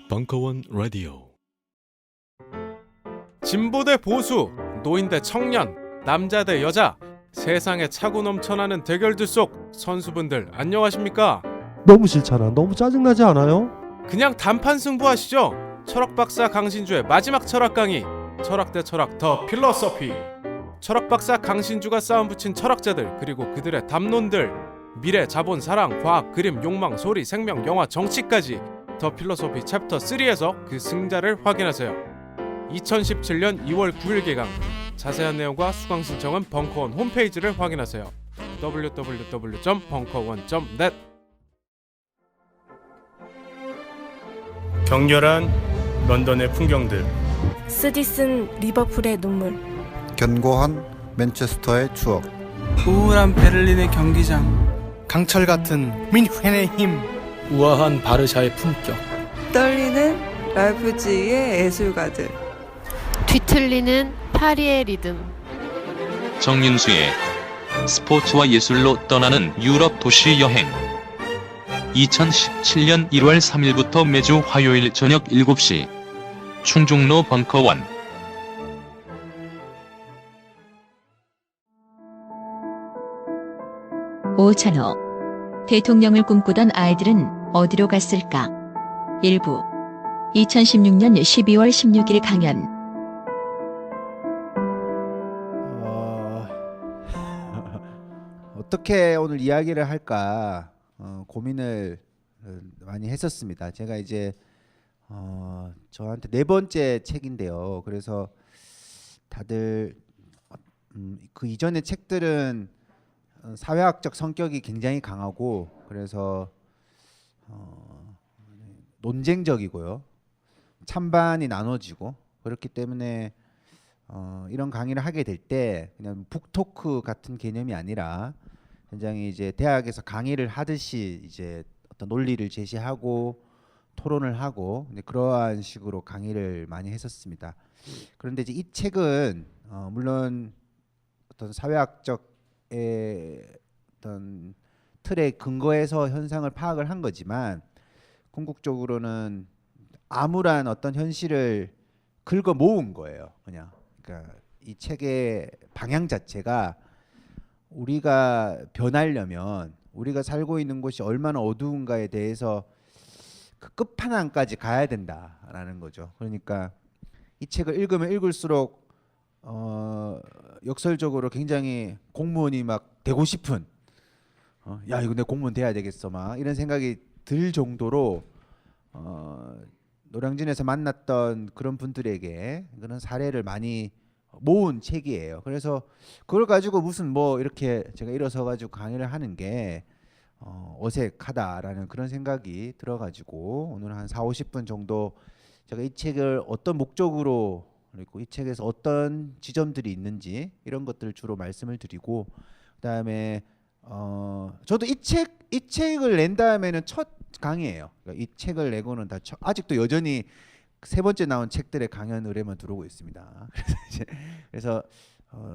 벙커원 라디오. 진보 대 보수, 노인 대 청년, 남자 대 여자, 세상에 차고 넘쳐나는 대결들 속 선수분들 안녕하십니까? 너무 싫잖아. 너무 짜증나지 않아요? 그냥 단판 승부하시죠. 철학박사 강신주의 마지막 철학 강의, 철학 대 철학 더 필로소피. 철학박사 강신주가 싸움 붙인 철학자들, 그리고 그들의 담론들, 미래, 자본, 사랑, 과학, 그림, 욕망, 소리, 생명, 영화, 정치까지 더 필로소피 챕터 3에서 그 승자를 확인하세요. 2017년 2월 9일 개강. 자세한 내용과 수강 신청은 벙커원 홈페이지를 확인하세요. www.벙커원.net. 격렬한 런던의 풍경들, 쓰디쓴 리버풀의 눈물, 견고한 맨체스터의 추억, 우울한 베를린의 경기장, 강철 같은 민헨의 힘, 우아한 바르샤의 품격, 떨리는 라이프지히의 예술가들, 뒤틀리는 파리의 리듬. 정윤수의 스포츠와 예술로 떠나는 유럽 도시 여행. 2017년 1월 3일부터 매주 화요일 저녁 7시 충중로 벙커원. 오찬호. 대통령을 꿈꾸던 아이들은 어디로 갔을까? 일부 2016년 12월 16일 강연. 어떻게 오늘 이야기를 할까 고민을 많이 했었습니다. 제가 이제 저한테 4번째 책인데요. 그래서 다들 그 이전의 책들은 사회학적 성격이 굉장히 강하고, 그래서 논쟁적이고요, 찬반이 나눠지고, 그렇기 때문에 이런 강의를 하게 될 때 그냥 북토크 같은 개념이 아니라 굉장히 이제 대학에서 강의를 하듯이 이제 어떤 논리를 제시하고 토론을 하고, 그러한 식으로 강의를 많이 했었습니다. 그런데 이제 이 책은 물론 어떤 사회학적 어떤 틀에 근거해서 현상을 파악을 한 거지만, 궁극적으로는 암울한 어떤 현실을 긁어 모은 거예요. 그냥 그러니까 이 책의 방향 자체가 우리가 변하려면 우리가 살고 있는 곳이 얼마나 어두운가에 대해서 그 끝판왕까지 가야 된다라는 거죠. 그러니까 이 책을 읽으면 읽을수록 역설적으로 굉장히 공무원이 막 되고 싶은, 야 이거 내 공무원 돼야 되겠어 막 이런 생각이 들 정도로 노량진에서 만났던 그런 분들에게 그런 사례를 많이 모은 책이에요. 그래서 그걸 가지고 무슨 뭐 이렇게 제가 일어서 가지고 강의를 하는 게 어색하다라는 그런 생각이 들어가지고 오늘 한 40-50분 정도 제가 이 책을 어떤 목적으로, 그리고 이 책에서 어떤 지점들이 있는지 이런 것들을 주로 말씀을 드리고, 그다음에 저도 이 책을 낸 다음에는 첫 강의예요. 그러니까 이 책을 내고는 아직도 여전히 3번째 나온 책들의 강연 의뢰만 들어오고 있습니다. 그래서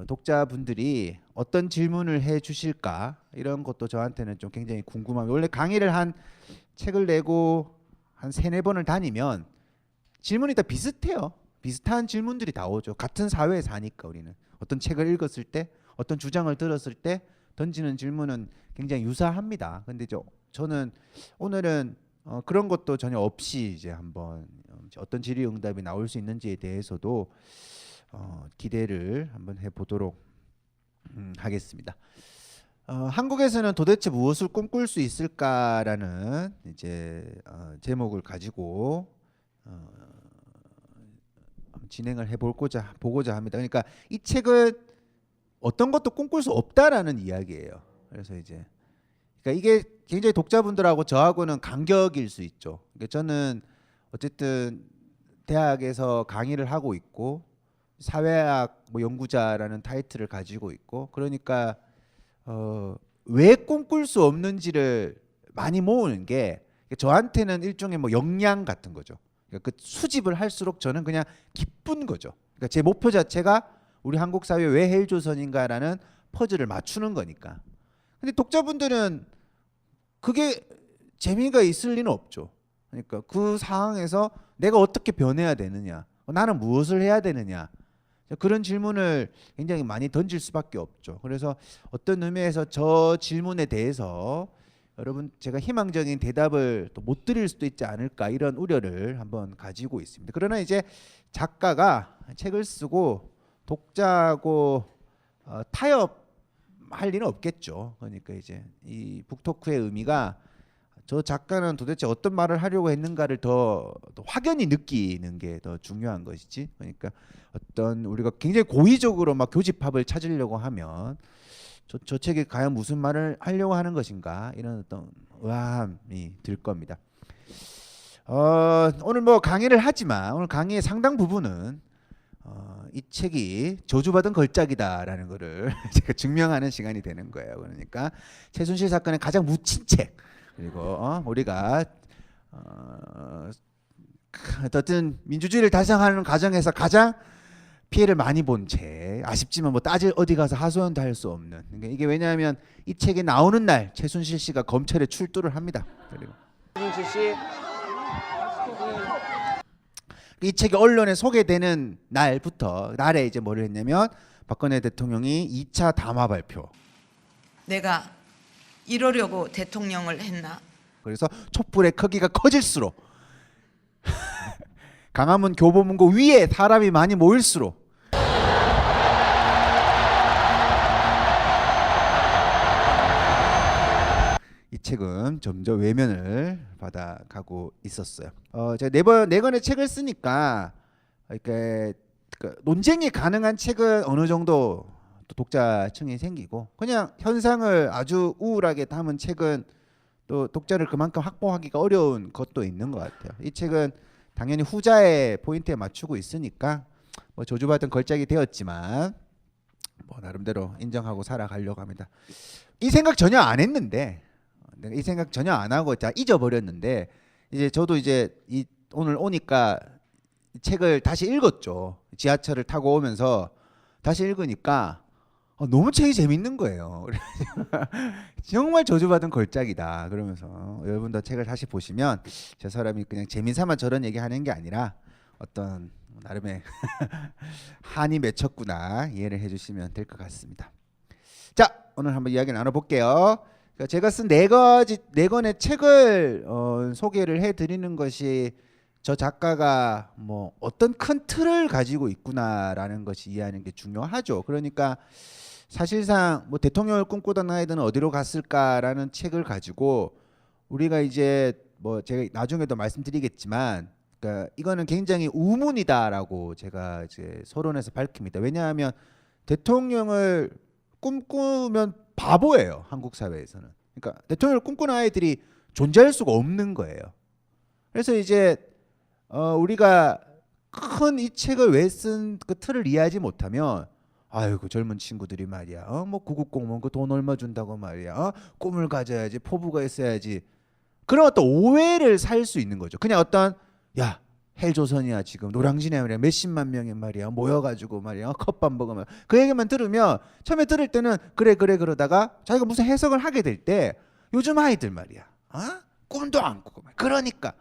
독자분들이 어떤 질문을 해 주실까 이런 것도 저한테는 좀 굉장히 궁금합니다. 원래 강의를 책을 내고 한 3-4번을 다니면 질문이 다 비슷해요. 비슷한 질문들이 다 오죠. 같은 사회에 사니까 우리는 어떤 책을 읽었을 때, 어떤 주장을 들었을 때 던지는 질문은 굉장히 유사합니다. 근데 저는 오늘은 그런 것도 전혀 없이 이제 한번 어떤 질의응답이 나올 수 있는지에 대해서도 기대를 한번 해보도록 하겠습니다. 한국에서는 도대체 무엇을 꿈꿀 수 있을까라는 이제 제목을 가지고 진행을 보고자 합니다. 그러니까 이 책은 어떤 것도 꿈꿀 수 없다라는 이야기예요. 그래서 이제 그러니까 이게 굉장히 독자분들하고 저하고는 간격일 수 있죠. 그러니까 저는 어쨌든 대학에서 강의를 하고 있고 사회학 연구자라는 타이틀을 가지고 있고, 그러니까 왜 꿈꿀 수 없는지를 많이 모으는 게 저한테는 일종의 역량 같은 거죠. 그러니까 그 수집을 할수록 저는 그냥 기쁜 거죠. 그러니까 제 목표 자체가 우리 한국 사회 왜 헬조선인가라는 퍼즐을 맞추는 거니까. 근데 독자분들은 그게 재미가 있을 리는 없죠. 그러니까 그 상황에서 내가 어떻게 변해야 되느냐, 나는 무엇을 해야 되느냐, 그런 질문을 굉장히 많이 던질 수밖에 없죠. 그래서 어떤 의미에서 저 질문에 대해서 여러분 제가 희망적인 대답을 또 못 드릴 수도 있지 않을까, 이런 우려를 한번 가지고 있습니다. 그러나 이제 작가가 책을 쓰고 독자하고 타협할 리는 없겠죠. 그러니까 이제 이 북토크의 의미가 저 작가는 도대체 어떤 말을 하려고 했는가를 더 확연히 느끼는 게 더 중요한 것이지. 그러니까 어떤 우리가 굉장히 고의적으로 막 교집합을 찾으려고 하면 저 책이 과연 무슨 말을 하려고 하는 것인가, 이런 어떤 의아함이 들 겁니다. 오늘 뭐 강의를 하지만 오늘 강의의 상당 부분은 이 책이 저주받은 걸작이다라는 것을 제가 증명하는 시간이 되는 거예요. 그러니까 최순실 사건의 가장 묻힌 책, 그리고 우리가 어떤 민주주의를 달성하는 과정에서 가장 피해를 많이 본 책, 아쉽지만 뭐 어디 가서 하소연도 할 수 없는. 그러니까 이게 왜냐하면 이 책이 나오는 날 최순실 씨가 검찰에 출두를 합니다. 그리고 최순실 씨 이 책이 언론에 소개되는 날에 이제 뭐를 했냐면 박근혜 대통령이 2차 담화 발표. 내가 이러려고 대통령을 했나? 그래서 촛불의 크기가 커질수록 강화문 교보문고 위에 사람이 많이 모일수록 이 책은 점점 외면을 받아가고 있었어요. 제가 네 권의 책을 쓰니까 이렇게 논쟁이 가능한 책은 어느 정도 또 독자층이 생기고, 그냥 현상을 아주 우울하게 담은 책은 또 독자를 그만큼 확보하기가 어려운 것도 있는 것 같아요. 이 책은 당연히 후자의 포인트에 맞추고 있으니까 뭐 저주받은 걸작이 되었지만 뭐 나름대로 인정하고 살아가려고 합니다. 이 생각 전혀 안 했는데, 내가 이 생각 전혀 안 하고 다 잊어버렸는데, 이제 저도 이제 오늘 오니까 책을 다시 읽었죠. 지하철을 타고 오면서 다시 읽으니까 너무 책이 재밌는 거예요. 정말 저주받은 걸작이다. 그러면서 여러분도 책을 다시 보시면 저 사람이 그냥 재미삼아 저런 얘기하는 게 아니라 어떤 나름의 한이 맺혔구나 이해를 해주시면 될 것 같습니다. 자, 오늘 한번 이야기 나눠볼게요. 제가 쓴 네 권의 책을 소개를 해드리는 것이 저 작가가 뭐 어떤 큰 틀을 가지고 있구나라는 것이 이해하는 게 중요하죠. 그러니까 사실상 뭐 대통령을 꿈꾸던 아이들은 어디로 갔을까라는 책을 가지고 우리가 이제 뭐 제가 나중에도 말씀드리겠지만, 그러니까 이거는 굉장히 우문이다라고 제가 이제 서론에서 밝힙니다. 왜냐하면 대통령을 꿈꾸면 바보예요, 한국 사회에서는. 그러니까 대통령을 꿈꾸는 아이들이 존재할 수가 없는 거예요. 그래서 이제 우리가 큰 이 책을 왜 쓴 그 틀을 이해하지 못하면, 아이고 젊은 친구들이 말이야, 뭐 구급공무원 그 돈 얼마 준다고 말이야, 꿈을 가져야지, 포부가 있어야지, 그런 어떤 오해를 살 수 있는 거죠. 그냥 어떤 야 헬조선이야 지금 노량진에 말이야 몇십만 명이 말이야 모여가지고 말이야 컵밥 먹으면, 그 얘기만 들으면 처음에 들을 때는 그래 그러다가 자기가 무슨 해석을 하게 될 때 요즘 아이들 말이야 꿈도 안 꾸고 그러니까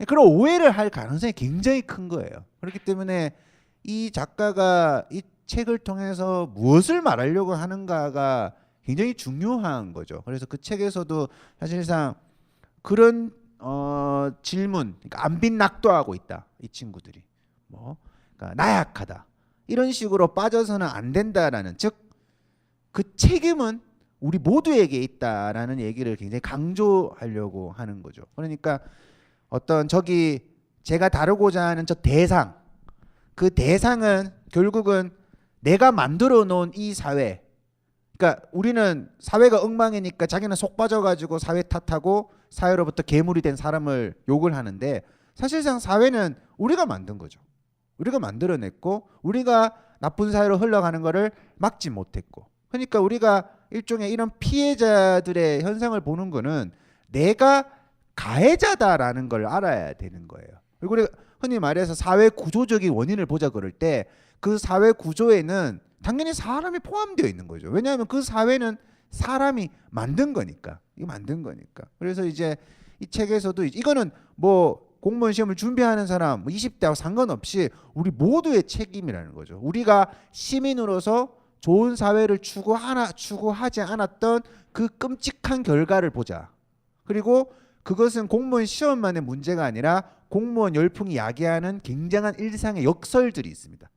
그런 오해를 할 가능성이 굉장히 큰 거예요. 그렇기 때문에 이 작가가 이 책을 통해서 무엇을 말하려고 하는가가 굉장히 중요한 거죠. 그래서 그 책에서도 사실상 그런 질문, 그러니까 안 빗낙도하고 있다. 이 친구들이 그러니까 나약하다 이런 식으로 빠져서는 안 된다라는, 즉 그 책임은 우리 모두에게 있다라는 얘기를 굉장히 강조하려고 하는 거죠. 그러니까 어떤 저기 제가 다루고자 하는 저 대상, 그 대상은 결국은 내가 만들어 놓은 이 사회, 그러니까 우리는 사회가 엉망이니까 자기는 속 빠져가지고 사회 탓하고 사회로부터 괴물이 된 사람을 욕을 하는데, 사실상 사회는 우리가 만든 거죠. 우리가 만들어냈고 우리가 나쁜 사회로 흘러가는 거를 막지 못했고, 그러니까 우리가 일종의 이런 피해자들의 현상을 보는 거는 내가 가해자다라는 걸 알아야 되는 거예요. 그리고 우리가 흔히 말해서 사회 구조적인 원인을 보자 그럴 때 그 사회 구조에는 당연히 사람이 포함되어 있는 거죠. 왜냐하면 그 사회는 사람이 만든 거니까. 이거 만든 거니까. 그래서 이제 이 책에서도 이거는 뭐 공무원 시험을 준비하는 사람 20대하고 상관없이 우리 모두의 책임이라는 거죠. 우리가 시민으로서 좋은 사회를 추구하지 않았던 그 끔찍한 결과를 보자. 그리고 그것은 공무원 시험만의 문제가 아니라 공무원 열풍이 야기하는 굉장한 일상의 역설들이 있습니다.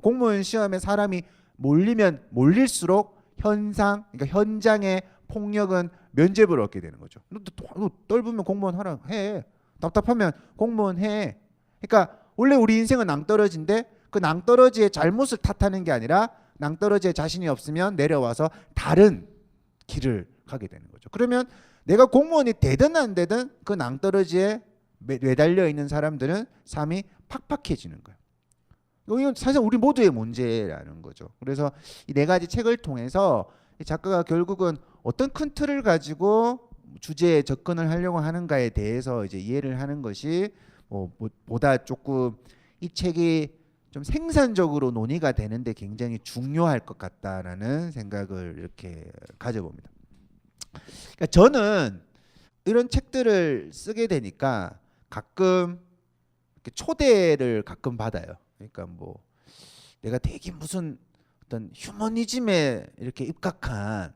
공무원 시험에 사람이 몰리면 몰릴수록 그러니까 현장의 폭력은 면죄부를 얻게 되는 거죠. 너 떨으면 공무원 하라 해. 답답하면 공무원 해. 그러니까 원래 우리 인생은 낭떠러지인데 그 낭떠러지의 잘못을 탓하는 게 아니라 낭떠러지에 자신이 없으면 내려와서 다른 길을 가게 되는 거죠. 그러면 내가 공무원이 되든 안 되든 그 낭떠러지에 매달려 있는 사람들은 삶이 팍팍해지는 거예요. 이건 사실 우리 모두의 문제라는 거죠. 그래서 이 네 가지 책을 통해서 이 작가가 결국은 어떤 큰 틀을 가지고 주제에 접근을 하려고 하는가에 대해서 이제 이해를 하는 것이 보다 조금 이 책이 좀 생산적으로 논의가 되는데 굉장히 중요할 것 같다라는 생각을 이렇게 가져봅니다. 그러니까 저는 이런 책들을 쓰게 되니까 가끔 이렇게 초대를 가끔 받아요. 그러니까 뭐 내가 되게 무슨 어떤 휴머니즘에 이렇게 입각한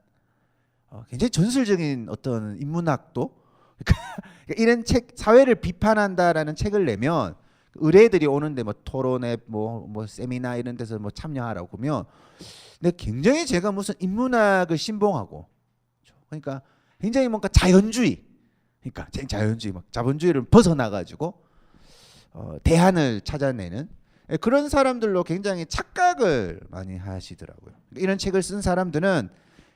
굉장히 전술적인 어떤 인문학도 그러니까 이런 책 사회를 비판한다라는 책을 내면 의뢰들이 오는데 뭐 토론회 뭐 세미나 이런 데서 뭐 참여하라고 그러면 근데 굉장히 제가 무슨 인문학을 신봉하고 그러니까 굉장히 뭔가 자연주의 그러니까 자연주의 막 자본주의를 벗어나 가지고 대안을 찾아내는 그런 사람들로 굉장히 착각을 많이 하시더라고요. 이런 책을 쓴 사람들은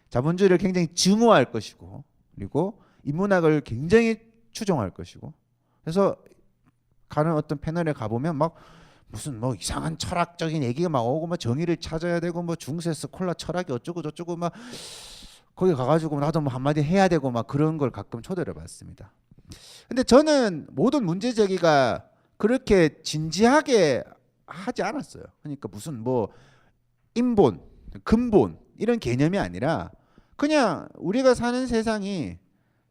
자본주의를 굉장히 증오할 것이고 그리고 인문학을 굉장히 추종할 것이고 그래서 가는 어떤 패널에 가보면 막 무슨 뭐 이상한 철학적인 얘기가 막 오고 막 정의를 찾아야 되고 뭐 중세스 콜라 철학이 어쩌고 저쩌고 막 거기 가가지고 나도 뭐 한마디 해야 되고 막 그런 걸 가끔 초대를 받습니다. 근데 저는 모든 문제 제기가 그렇게 진지하게 하지 않았어요. 그러니까 무슨 뭐 인본, 근본 이런 개념이 아니라 그냥 우리가 사는 세상이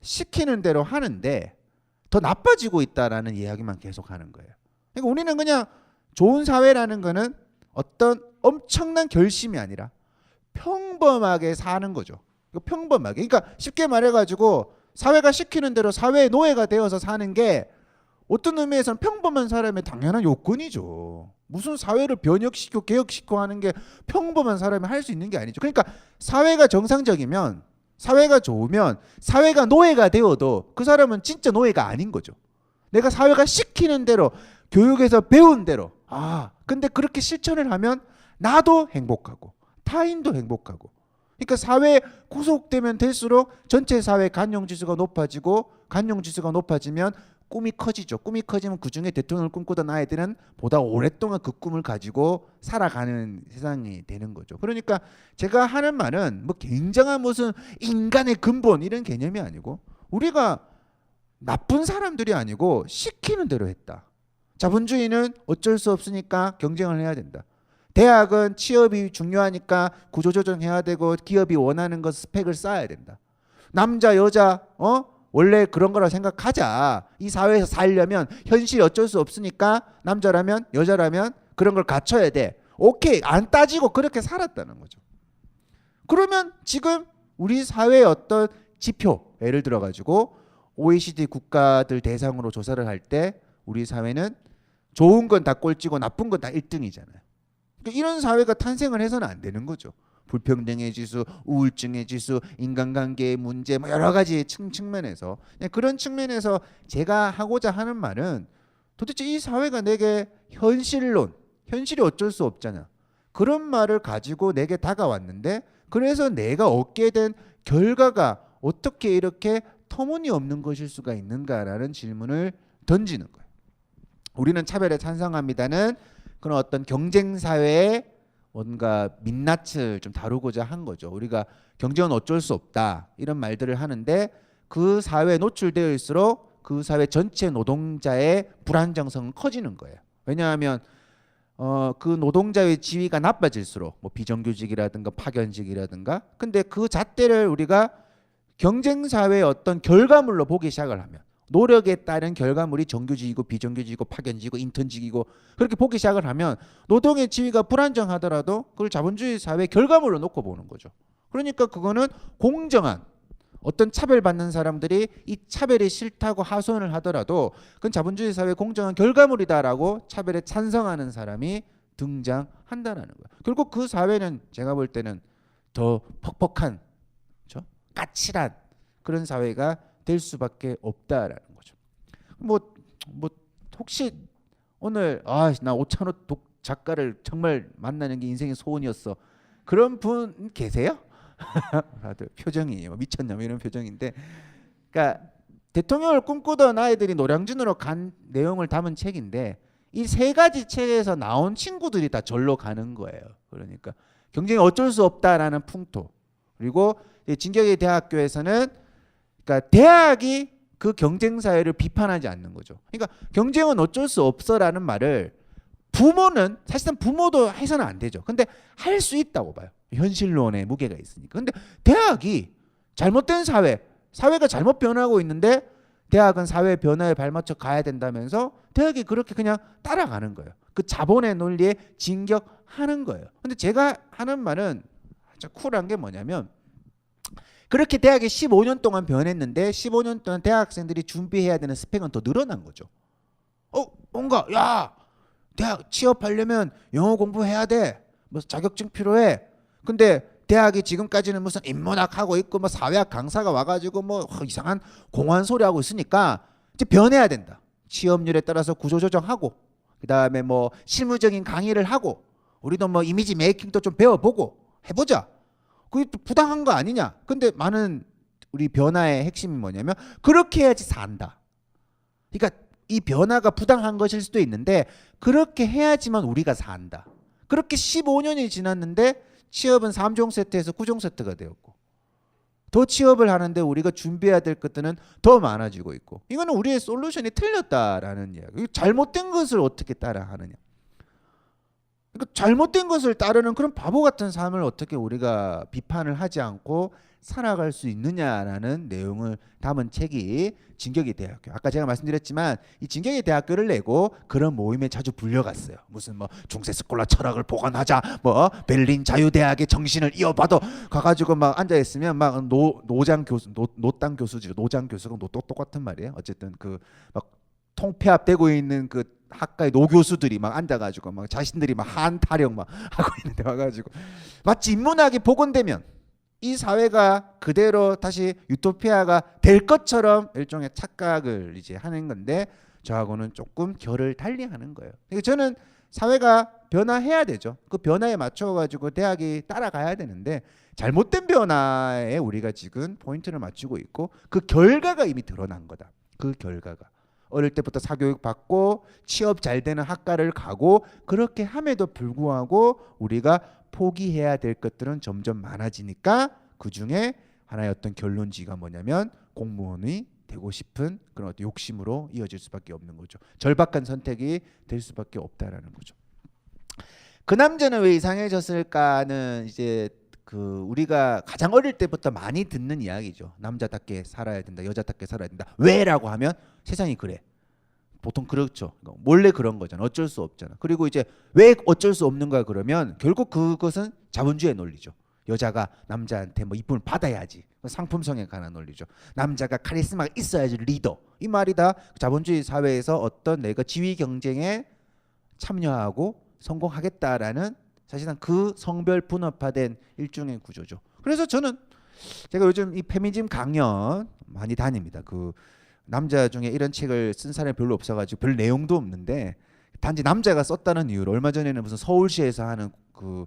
시키는 대로 하는데 더 나빠지고 있다라는 이야기만 계속 하는 거예요. 그러니까 우리는 그냥 좋은 사회라는 거는 어떤 엄청난 결심이 아니라 평범하게 사는 거죠. 평범하게. 그러니까 쉽게 말해가지고 사회가 시키는 대로 사회의 노예가 되어서 사는 게 어떤 의미에서는 평범한 사람의 당연한 요건이죠. 무슨 사회를 변혁시키고 개혁시키고 하는 게 평범한 사람이 할 수 있는 게 아니죠. 그러니까 사회가 정상적이면 사회가 좋으면 사회가 노예가 되어도 그 사람은 진짜 노예가 아닌 거죠. 내가 사회가 시키는 대로 교육에서 배운 대로 근데 그렇게 실천을 하면 나도 행복하고 타인도 행복하고 그러니까 사회에 구속되면 될수록 전체 사회 간용지수가 높아지고 간용지수가 높아지면 꿈이 커지죠. 꿈이 커지면 그중에 대통령을 꿈꾸던 아이들은 보다 오랫동안 그 꿈을 가지고 살아가는 세상이 되는 거죠. 그러니까 제가 하는 말은 뭐 굉장한 무슨 인간의 근본 이런 개념이 아니고 우리가 나쁜 사람들이 아니고 시키는 대로 했다. 자본주의는 어쩔 수 없으니까 경쟁을 해야 된다. 대학은 취업이 중요하니까 구조조정해야 되고 기업이 원하는 것 스펙을 쌓아야 된다. 남자 여자 원래 그런 거라 생각하자. 이 사회에서 살려면 현실이 어쩔 수 없으니까 남자라면 여자라면 그런 걸 갖춰야 돼. 오케이 안 따지고 그렇게 살았다는 거죠. 그러면 지금 우리 사회의 어떤 지표 예를 들어 가지고 OECD 국가들 대상으로 조사를 할 때 우리 사회는 좋은 건 다 꼴찌고 나쁜 건 다 1등이잖아요. 그러니까 이런 사회가 탄생을 해서는 안 되는 거죠. 불평등의 지수, 우울증의 지수, 인간관계의 문제 뭐 여러 가지 측면에서 그런 측면에서 제가 하고자 하는 말은 도대체 이 사회가 내게 현실이 어쩔 수 없잖아. 그런 말을 가지고 내게 다가왔는데 그래서 내가 얻게 된 결과가 어떻게 이렇게 터무니없는 것일 수가 있는가라는 질문을 던지는 거예요. 우리는 차별에 찬성합니다는 그런 어떤 경쟁사회의 뭔가 민낯을 좀 다루고자 한 거죠. 우리가 경쟁은 어쩔 수 없다 이런 말들을 하는데 그 사회에 노출되어 있을수록 그 사회 전체 노동자의 불안정성은 커지는 거예요. 왜냐하면 그 노동자의 지위가 나빠질수록 뭐 비정규직이라든가 파견직이라든가 근데 그 잣대를 우리가 경쟁사회의 어떤 결과물로 보기 시작을 하면 노력에 따른 결과물이 정규직이고 비정규직이고 파견직이고 인턴직이고 그렇게 보기 시작을 하면 노동의 지위가 불안정하더라도 그걸 자본주의 사회의 결과물로 놓고 보는 거죠. 그러니까 그거는 공정한 어떤 차별받는 사람들이 이 차별이 싫다고 하소연을 하더라도 그건 자본주의 사회의 공정한 결과물이다라고 차별에 찬성하는 사람이 등장한다라는 거예요. 결국 그 사회는 제가 볼 때는 더 퍽퍽한, 그렇죠? 까칠한 그런 사회가 될 수밖에 없다라는 거죠. 뭐 혹시 오늘 나 오찬호 작가를 정말 만나는 게 인생의 소원이었어. 그런 분 계세요? 다들 표정이 미쳤냐 이런 표정인데, 그러니까 대통령을 꿈꾸던 아이들이 노량진으로 간 내용을 담은 책인데 이 세 가지 책에서 나온 친구들이 다 절로 가는 거예요. 그러니까 경쟁이 어쩔 수 없다라는 풍토, 그리고 진격의 대학교에서는 그러니까 대학이 그 경쟁 사회를 비판하지 않는 거죠. 그러니까 경쟁은 어쩔 수 없어라는 말을 부모는 사실상 부모도 해서는 안 되죠. 근데 할 수 있다고 봐요. 현실론의 무게가 있으니까. 근데 대학이 잘못된 사회가 잘못 변하고 있는데 대학은 사회 변화에 발맞춰 가야 된다면서 대학이 그렇게 그냥 따라가는 거예요. 그 자본의 논리에 진격하는 거예요. 근데 제가 하는 말은 진짜 쿨한 게 뭐냐면 그렇게 대학이 15년 동안 변했는데 15년 동안 대학생들이 준비해야 되는 스펙은 더 늘어난 거죠. 뭔가 대학 취업하려면 영어 공부해야 돼. 뭐 자격증 필요해. 근데 대학이 지금까지는 무슨 인문학 하고 있고 뭐 사회학 강사가 와가지고 뭐 이상한 공안 소리 하고 있으니까 이제 변해야 된다. 취업률에 따라서 구조조정하고 그다음에 뭐 실무적인 강의를 하고 우리도 뭐 이미지 메이킹도 좀 배워보고 해보자. 그게 또 부당한 거 아니냐. 근데 많은 우리 변화의 핵심이 뭐냐면 그렇게 해야지 산다. 그러니까 이 변화가 부당한 것일 수도 있는데 그렇게 해야지만 우리가 산다. 그렇게 15년이 지났는데 취업은 3종 세트에서 9종 세트가 되었고 더 취업을 하는데 우리가 준비해야 될 것들은 더 많아지고 있고 이거는 우리의 솔루션이 틀렸다라는 이야기. 잘못된 것을 어떻게 따라하느냐. 그러니까 잘못된 것을 따르는 그런 바보 같은 삶을 어떻게 우리가 비판을 하지 않고 살아갈 수 있느냐라는 내용을 담은 책이 진격의 대학교. 아까 제가 말씀드렸지만 이 진격의 대학교를 내고 그런 모임에 자주 불려갔어요. 무슨 뭐 중세 스콜라 철학을 보관하자, 뭐 베를린 자유대학의 정신을 이어받아 가가지고 막 앉아 있으면 막 노장 교수, 노땅 교수지, 노장 교수가 똑같은 말이에요. 어쨌든 그 막 통폐합되고 있는 그 학과의 노교수들이 막 앉아가지고 막 자신들이 막 한타령 막 하고 있는데 와가지고 마치 인문학이 복원되면 이 사회가 그대로 다시 유토피아가 될 것처럼 일종의 착각을 이제 하는 건데 저하고는 조금 결을 달리하는 거예요. 그러니까 저는 사회가 변화해야 되죠. 그 변화에 맞춰가지고 대학이 따라가야 되는데 잘못된 변화에 우리가 지금 포인트를 맞추고 있고 그 결과가 이미 드러난 거다. 그 결과가. 어릴 때부터 사교육 받고 취업 잘 되는 학과를 가고 그렇게 함에도 불구하고 우리가 포기해야 될 것들은 점점 많아지니까 그중에 하나의 어떤 결론지가 뭐냐면 공무원이 되고 싶은 그런 어떤 욕심으로 이어질 수밖에 없는 거죠. 절박한 선택이 될 수밖에 없다라는 거죠. 그 남자는 왜 이상해졌을까는 이제 그 우리가 가장 어릴 때부터 많이 듣는 이야기죠. 남자답게 살아야 된다, 여자답게 살아야 된다. 왜라고 하면 세상이 그래. 보통 그렇죠. 몰래 그런 거잖아. 어쩔 수 없잖아. 그리고 이제 왜 어쩔 수 없는가 그러면 결국 그것은 자본주의 논리죠. 여자가 남자한테 뭐 이쁨을 받아야지. 상품성에 관한 논리죠. 남자가 카리스마가 있어야지 리더. 이 말이 다 자본주의 사회에서 어떤 내가 지위 경쟁에 참여하고 성공하겠다라는 사실상 그 성별 분업화된 일종의 구조죠. 그래서 저는 제가 요즘 이 페미니즘 강연 많이 다닙니다. 그 남자 중에 이런 책을 쓴 사람이 별로 없어가지고 별 내용도 없는데 단지 남자가 썼다는 이유로 얼마 전에는 무슨 서울시에서 하는 그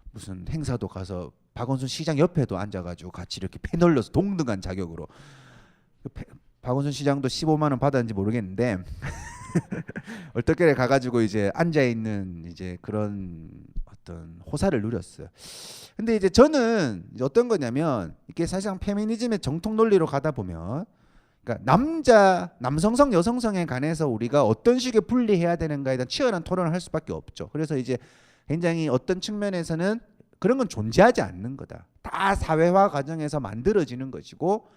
무슨 행사도 가서 박원순 시장 옆에도 앉아가지고 같이 이렇게 패널로서 동등한 자격으로 박원순 시장도 15만 원 받았는지 모르겠는데 얼떨결에 가가지고 이제 앉아 있는 이제 그런 어떤 호사를 누렸어요. 근데 이제 저는 이제 어떤 거냐면 이게 사실상 페미니즘의 정통 논리로 가다 보면 그러니까 남성성 여성성에 관해서 우리가 어떤 식의 분리해야 되는가에 대한 치열한 토론을 할 수밖에 없죠. 그래서 이제 굉장히 어떤 측면에서는 그런 건 존재하지 않는 거다. 다 사회화 과정에서 만들어지는 것이고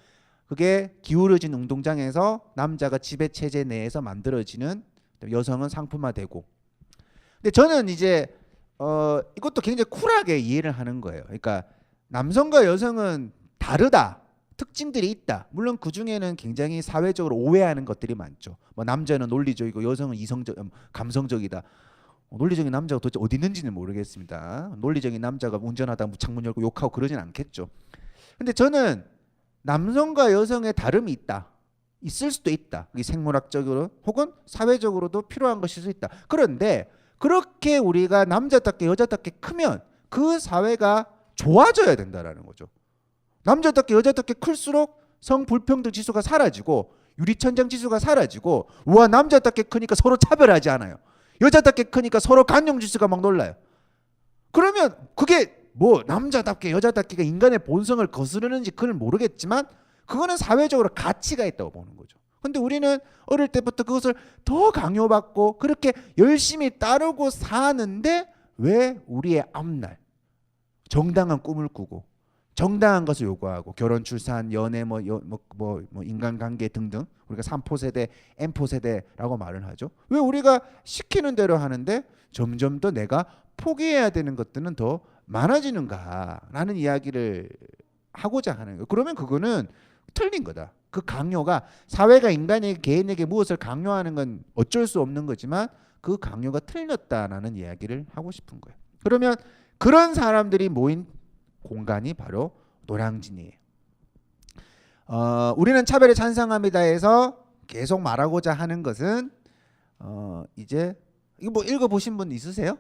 그게 기울어진 운동장에서 남자가 지배 체제 내에서 만들어지는, 여성은 상품화되고. 근데 저는 이제 이것도 굉장히 쿨하게 이해를 하는 거예요. 그러니까 남성과 여성은 다르다. 특징들이 있다. 물론 그 중에는 굉장히 사회적으로 오해하는 것들이 많죠. 뭐 남자는 논리적이고 여성은 감성적이다. 논리적인 남자가 도대체 어디 있는지는 모르겠습니다. 논리적인 남자가 운전하다가 창문 열고 욕하고 그러진 않겠죠. 근데 저는 남성과 여성의 다름이 있다. 있을 수도 있다. 이게 생물학적으로 혹은 사회적으로도 필요한 것일 수 있다. 그런데 그렇게 우리가 남자답게 여자답게 크면 그 사회가 좋아져야 된다라는 거죠. 남자답게 여자답게 클수록 성불평등 지수가 사라지고 유리천장 지수가 사라지고, 와 남자답게 크니까 서로 차별하지 않아요. 여자답게 크니까 서로 강령 지수가 막 놀라요. 그러면 그게 뭐 남자답게 여자답게가 인간의 본성을 거스르는지 그건 모르겠지만 그거는 사회적으로 가치가 있다고 보는 거죠. 근데 우리는 어릴 때부터 그것을 더 강요받고 그렇게 열심히 따르고 사는데 왜 우리의 앞날 정당한 꿈을 꾸고 정당한 것을 요구하고 결혼, 출산, 연애, 뭐 인간관계 등등 우리가 3포 세대, M포 세대라고 말을 하죠. 왜 우리가 시키는 대로 하는데 점점 더 내가 포기해야 되는 것들은 더 많아지는가라는 이야기를 하고자 하는 거예요. 그러면 그거는 틀린 거다. 그 강요가 사회가 인간에게 개인에게 무엇을 강요하는 건 어쩔 수 없는 거지만 그 강요가 틀렸다라는 이야기를 하고 싶은 거예요. 그러면 그런 사람들이 모인 공간이 바로 노량진이에요. 우리는 차별에 찬성합니다에서 계속 말하고자 하는 것은 이제 이거 뭐 읽어보신 분 있으세요?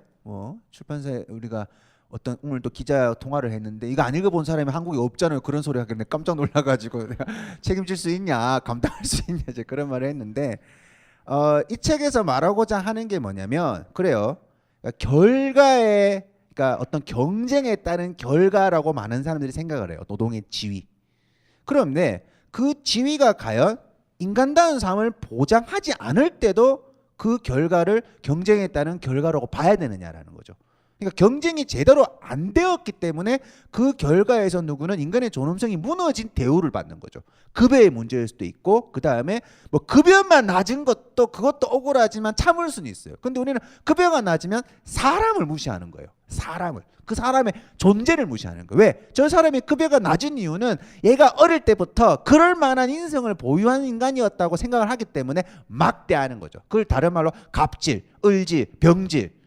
출판사에 우리가 어떤 오늘 또 기자 통화를 했는데 이거 안 읽어본 사람이 한국에 없잖아요. 그런 소리 하길래 깜짝 놀라가지고 내가 책임질 수 있냐, 감당할 수 있냐 이제 그런 말을 했는데 이 책에서 말하고자 하는 게 뭐냐면 그래요. 그러니까 그러니까 어떤 경쟁에 따른 결과라고 많은 사람들이 생각을 해요. 노동의 지위. 그런데 그 지위가 과연 인간다운 삶을 보장하지 않을 때도 그 결과를 경쟁에 따른 결과라고 봐야 되느냐라는 거죠. 그러니까 경쟁이 제대로 안 되었기 때문에 그 결과에서 누구는 인간의 존엄성이 무너진 대우를 받는 거죠. 급여의 문제일 수도 있고 그 다음에 뭐 급여만 낮은 것도 그것도 억울하지만 참을 수는 있어요. 근데 우리는 급여가 낮으면 사람을 무시하는 거예요. 그 사람의 존재를 무시하는 거예요. 왜? 저 사람이 급여가 낮은 이유는 얘가 어릴 때부터 그럴 만한 인성을 보유한 인간이었다고 생각을 하기 때문에 막대하는 거죠. 그걸 다른 말로 갑질, 을질, 병질.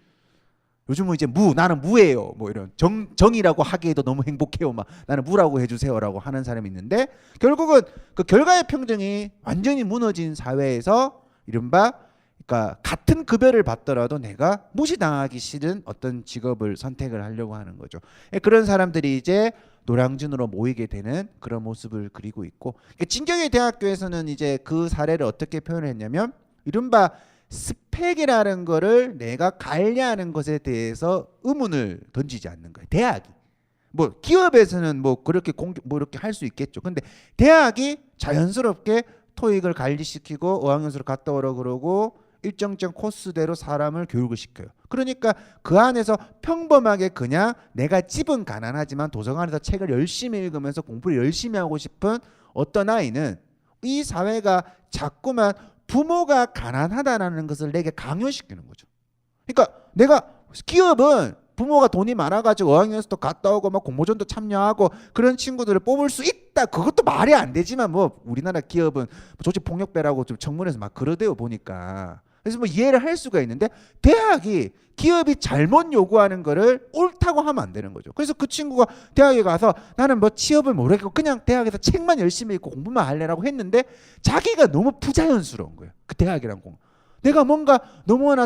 요즘은 이제 나는 무예요. 뭐 이런 정이라고 하기에도 너무 행복해요. 막 나는 무라고 해주세요라고 하는 사람이 있는데 결국은 그 결과의 평등이 완전히 무너진 사회에서 이른바 그러니까 같은 급여를 받더라도 내가 무시당하기 싫은 어떤 직업을 선택을 하려고 하는 거죠. 그런 사람들이 이제 노량진으로 모이게 되는 그런 모습을 그리고 있고 진경의 대학교에서는 이제 그 사례를 어떻게 표현을 했냐면 이른바 스펙이라는 거를 내가 관리하는 것에 대해서 의문을 던지지 않는 거예요. 대학이 뭐 기업에서는 뭐 그렇게 뭐 이렇게 할 수 있겠죠. 근데 대학이 자연스럽게 토익을 관리시키고 어학연수를 갔다 오라 그러고 일정적 코스대로 사람을 교육을 시켜요. 그러니까 그 안에서 평범하게 그냥 내가 집은 가난하지만 도서관에서 책을 열심히 읽으면서 공부를 열심히 하고 싶은 어떤 아이는 이 사회가 자꾸만 부모가 가난하다는 것을 내게 강요시키는 거죠. 그러니까 내가 기업은 부모가 돈이 많아가지고 어학연수도 갔다 오고 막 공모전도 참여하고 그런 친구들을 뽑을 수 있다. 그것도 말이 안 되지만 뭐 우리나라 기업은 조직 폭력배라고 좀 청문회에서 막 그러대요 보니까. 그래서 뭐 이해를 할 수가 있는데 대학이 기업이 잘못 요구하는 거를 옳다고 하면 안 되는 거죠. 그래서 그 친구가 대학에 가서 나는 뭐 취업을 모르겠고 그냥 대학에서 책만 열심히 읽고 공부만 할래라고 했는데 자기가 너무 부자연스러운 거예요. 그 대학이란 공. 내가 뭔가 너무나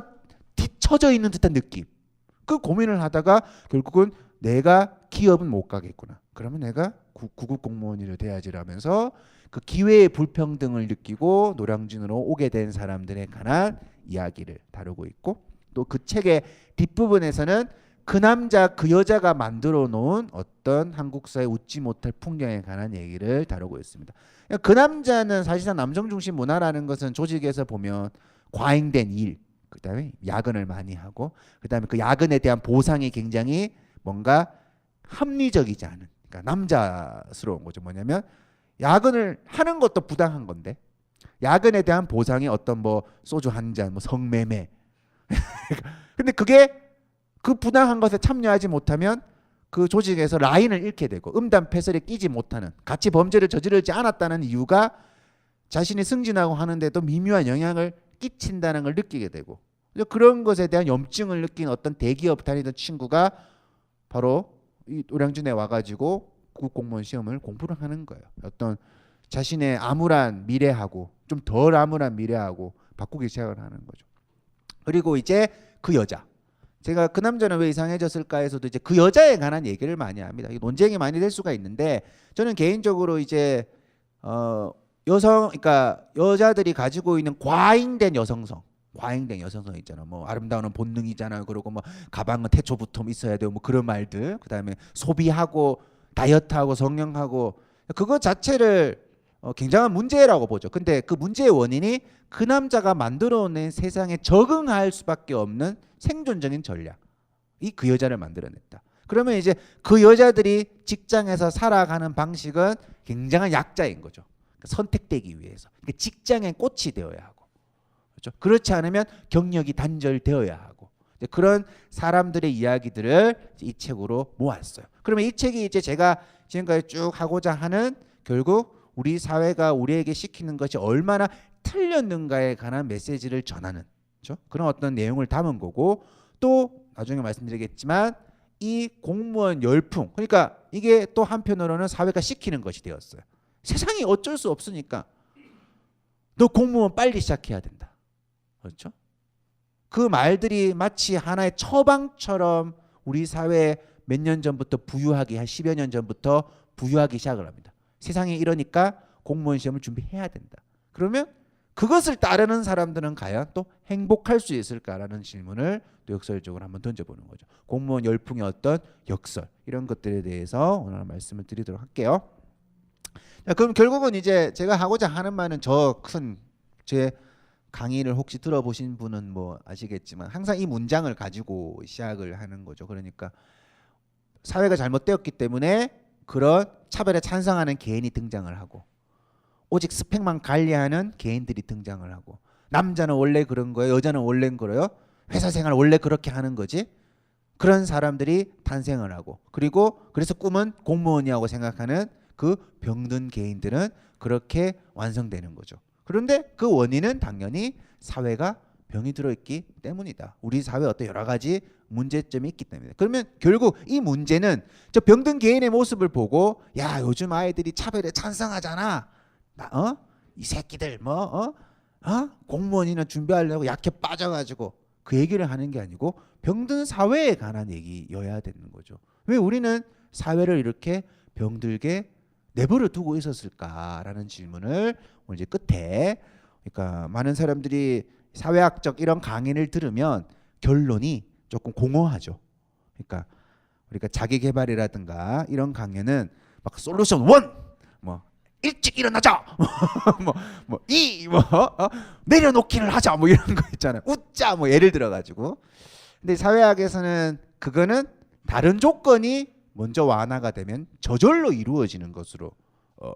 뒤처져 있는 듯한 느낌. 그 고민을 하다가 결국은 내가 기업은 못 가겠구나. 그러면 내가 구급 공무원이 돼야지라면서 그 기회의 불평등을 느끼고 노량진으로 오게 된 사람들에 관한 이야기를 다루고 있고 또 그 책의 뒷부분에서는 그 남자 그 여자가 만들어 놓은 어떤 한국 사회 웃지 못할 풍경에 관한 얘기를 다루고 있습니다. 그 남자는 사실상 남성 중심 문화라는 것은 조직에서 보면 과잉된 일, 그다음에 야근을 많이 하고, 그다음에 그 야근에 대한 보상이 굉장히 뭔가 합리적이지 않은, 그러니까 남자스러운 거죠. 뭐냐면 야근을 하는 것도 부당한 건데 야근에 대한 보상이 어떤 뭐 소주 한 잔, 뭐 성매매. 근데 그게 그 부당한 것에 참여하지 못하면 그 조직에서 라인을 잃게 되고 음담 패설에 끼지 못하는, 같이 범죄를 저지르지 않았다는 이유가 자신이 승진하고 하는데도 미묘한 영향을 끼친다는 걸 느끼게 되고, 그런 것에 대한 염증을 느낀 어떤 대기업 다니던 친구가 바로 이 노량진에 와가지고 국국 공무원 시험을 공부를 하는 거예요. 어떤 자신의 암울한 미래하고 좀 덜 암울한 미래하고 바꾸기 시작을 하는 거죠. 그리고 이제 그 여자, 제가 그 남자는 왜 이상해졌을까에서도 이제 그 여자에 관한 얘기를 많이 합니다. 논쟁이 많이 될 수가 있는데, 저는 개인적으로 이제 여성, 그러니까 여자들이 가지고 있는 과잉된 여성성 있잖아. 뭐 아름다운 본능이잖아요. 그리고 뭐 가방은 태초부터 있어야 되고 뭐 그런 말들. 그다음에 소비하고 다이어트하고 성형하고, 그거 자체를 굉장한 문제라고 보죠. 근데 그 문제의 원인이 그 남자가 만들어낸 세상에 적응할 수밖에 없는 생존적인 전략이 그 여자를 만들어냈다. 그러면 이제 그 여자들이 직장에서 살아가는 방식은 굉장한 약자인 거죠. 선택되기 위해서 직장에 꽃이 되어야 하고, 그렇죠? 그렇지 않으면 경력이 단절되어야 하고, 그런 사람들의 이야기들을 이 책으로 모았어요. 그러면 이 책이 이제 제가 지금까지 쭉 하고자 하는, 결국 우리 사회가 우리에게 시키는 것이 얼마나 틀렸는가에 관한 메시지를 전하는, 그렇죠? 그런 어떤 내용을 담은 거고, 또 나중에 말씀드리겠지만 이 공무원 열풍, 그러니까 이게 또 한편으로는 사회가 시키는 것이 되었어요. 세상이 어쩔 수 없으니까 너 공무원 빨리 시작해야 된다, 그렇죠? 그 말들이 마치 하나의 처방처럼 우리 사회에 몇 년 전부터 부유하기, 한 10여 년 전부터 부유하기 시작을 합니다. 세상이 이러니까 공무원 시험을 준비해야 된다. 그러면 그것을 따르는 사람들은 과연 또 행복할 수 있을까라는 질문을 또 역설적으로 한번 던져보는 거죠. 공무원 열풍의 어떤 역설, 이런 것들에 대해서 오늘 말씀을 드리도록 할게요. 자, 그럼 결국은 이제 제가 하고자 하는 말은, 저 큰 제 강의를 혹시 들어보신 분은 뭐 아시겠지만 항상 이 문장을 가지고 시작을 하는 거죠. 그러니까 사회가 잘못되었기 때문에 그런 차별에 찬성하는 개인이 등장을 하고, 오직 스펙만 관리하는 개인들이 등장을 하고, 남자는 원래 그런 거예요, 여자는 원래 그래요, 회사 생활 원래 그렇게 하는 거지, 그런 사람들이 탄생을 하고, 그리고 그래서 꿈은 공무원이라고 생각하는 그 병든 개인들은 그렇게 완성되는 거죠. 그런데 그 원인은 당연히 사회가 병이 들어있기 때문이다. 우리 사회에 어떤 여러 가지 문제점이 있기 때문에. 그러면 결국 이 문제는 저 병든 개인의 모습을 보고, 야, 요즘 아이들이 차별에 찬성하잖아, 이 새끼들 공무원이나 준비하려고 약해 빠져가지고, 그 얘기를 하는 게 아니고 병든 사회에 관한 얘기여야 되는 거죠. 왜 우리는 사회를 이렇게 병들게 내버려 두고 있었을까라는 질문을 오늘 이제 끝에, 그러니까 많은 사람들이 사회학적 이런 강의를 들으면 결론이 조금 공허하죠. 그러니까 우리가 자기 개발이라든가 이런 강의는 막 솔루션 1, 뭐 일찍 일어나자, 내려놓기를 하자, 뭐 이런 거 있잖아요. 웃자, 뭐 예를 들어 가지고. 근데 사회학에서는 그거는 다른 조건이 먼저 완화가 되면 저절로 이루어지는 것으로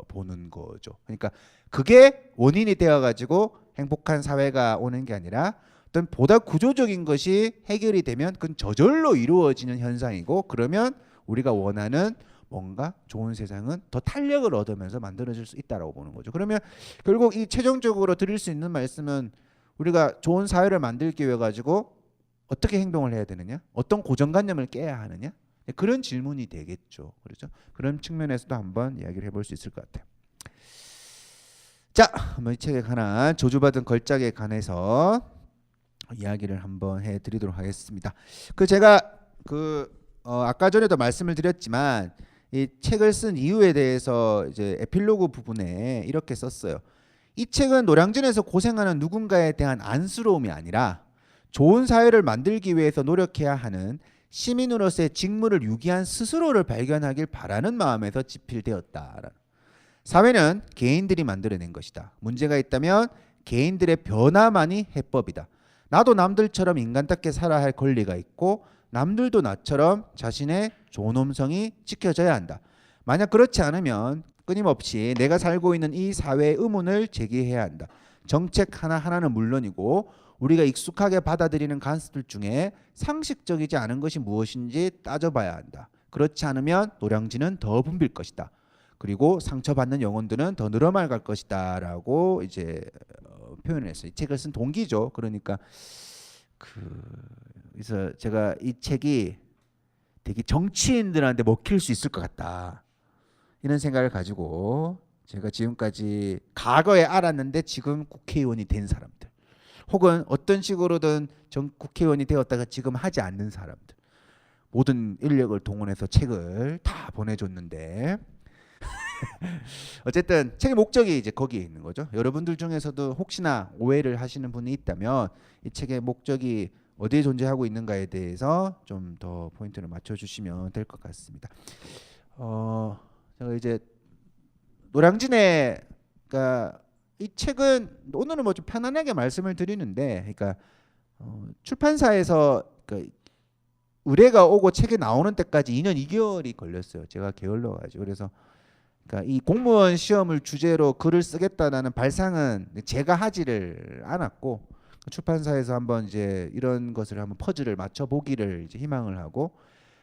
보는 거죠. 그러니까 그게 원인이 되어 가지고 행복한 사회가 오는 게 아니라 어떤 보다 구조적인 것이 해결이 되면 그건 저절로 이루어지는 현상이고, 그러면 우리가 원하는 뭔가 좋은 세상은 더 탄력을 얻으면서 만들어질 수 있다라고 보는 거죠. 그러면 결국 이 최종적으로 드릴 수 있는 말씀은, 우리가 좋은 사회를 만들기 위해 가지고 어떻게 행동을 해야 되느냐, 어떤 고정관념을 깨야 하느냐, 그런 질문이 되겠죠. 그렇죠? 그런 측면에서도 한번 이야기를 해볼 수 있을 것 같아요. 자, 한번 이 책에 관한 저주받은 걸작에 관해서 이야기를 한번 해드리도록 하겠습니다. 제가 아까 전에도 말씀을 드렸지만 이 책을 쓴 이유에 대해서 이제 에필로그 부분에 이렇게 썼어요. 이 책은 노량진에서 고생하는 누군가에 대한 안쓰러움이 아니라 좋은 사회를 만들기 위해서 노력해야 하는 시민으로서의 직무를 유기한 스스로를 발견하길 바라는 마음에서 집필되었다. 사회는 개인들이 만들어낸 것이다. 문제가 있다면 개인들의 변화만이 해법이다. 나도 남들처럼 인간답게 살아야 할 권리가 있고 남들도 나처럼 자신의 존엄성이 지켜져야 한다. 만약 그렇지 않으면 끊임없이 내가 살고 있는 이 사회의 의문을 제기해야 한다. 정책 하나하나는 물론이고 우리가 익숙하게 받아들이는 간섭들 중에 상식적이지 않은 것이 무엇인지 따져봐야 한다. 그렇지 않으면 노량진은 더 붐빌 것이다. 그리고 상처받는 영혼들은 더 늘어날 것이다 라고 이제 표현을 했어요. 이 책을 쓴 동기죠. 그러니까 그래서 제가 이 책이 되게 정치인들한테 먹힐 수 있을 것 같다 이런 생각을 가지고 제가 지금까지 과거에 알았는데 지금 국회의원이 된 사람들 혹은 어떤 식으로든 국회의원이 되었다가 지금 하지 않는 사람들 모든 인력을 동원해서 책을 다 보내줬는데 어쨌든 책의 목적이 이제 거기에 있는 거죠. 여러분들 중에서도 혹시나 오해를 하시는 분이 있다면 이 책의 목적이 어디에 존재하고 있는가에 대해서 좀 더 포인트를 맞춰주시면 될 것 같습니다. 제가 이제 노량진에 그러니까 이 책은 오늘은 뭐 좀 편안하게 말씀을 드리는데, 그러니까 출판사에서 그러니까 의뢰가 오고 책이 나오는 때까지 2년 2개월이 걸렸어요. 제가 게을러가지고. 그래서 그러니까 이 공무원 시험을 주제로 글을 쓰겠다라는 발상은 제가 하지를 않았고 출판사에서 한번 이제 이런 것을 한번 퍼즐을 맞춰 보기를 이제 희망을 하고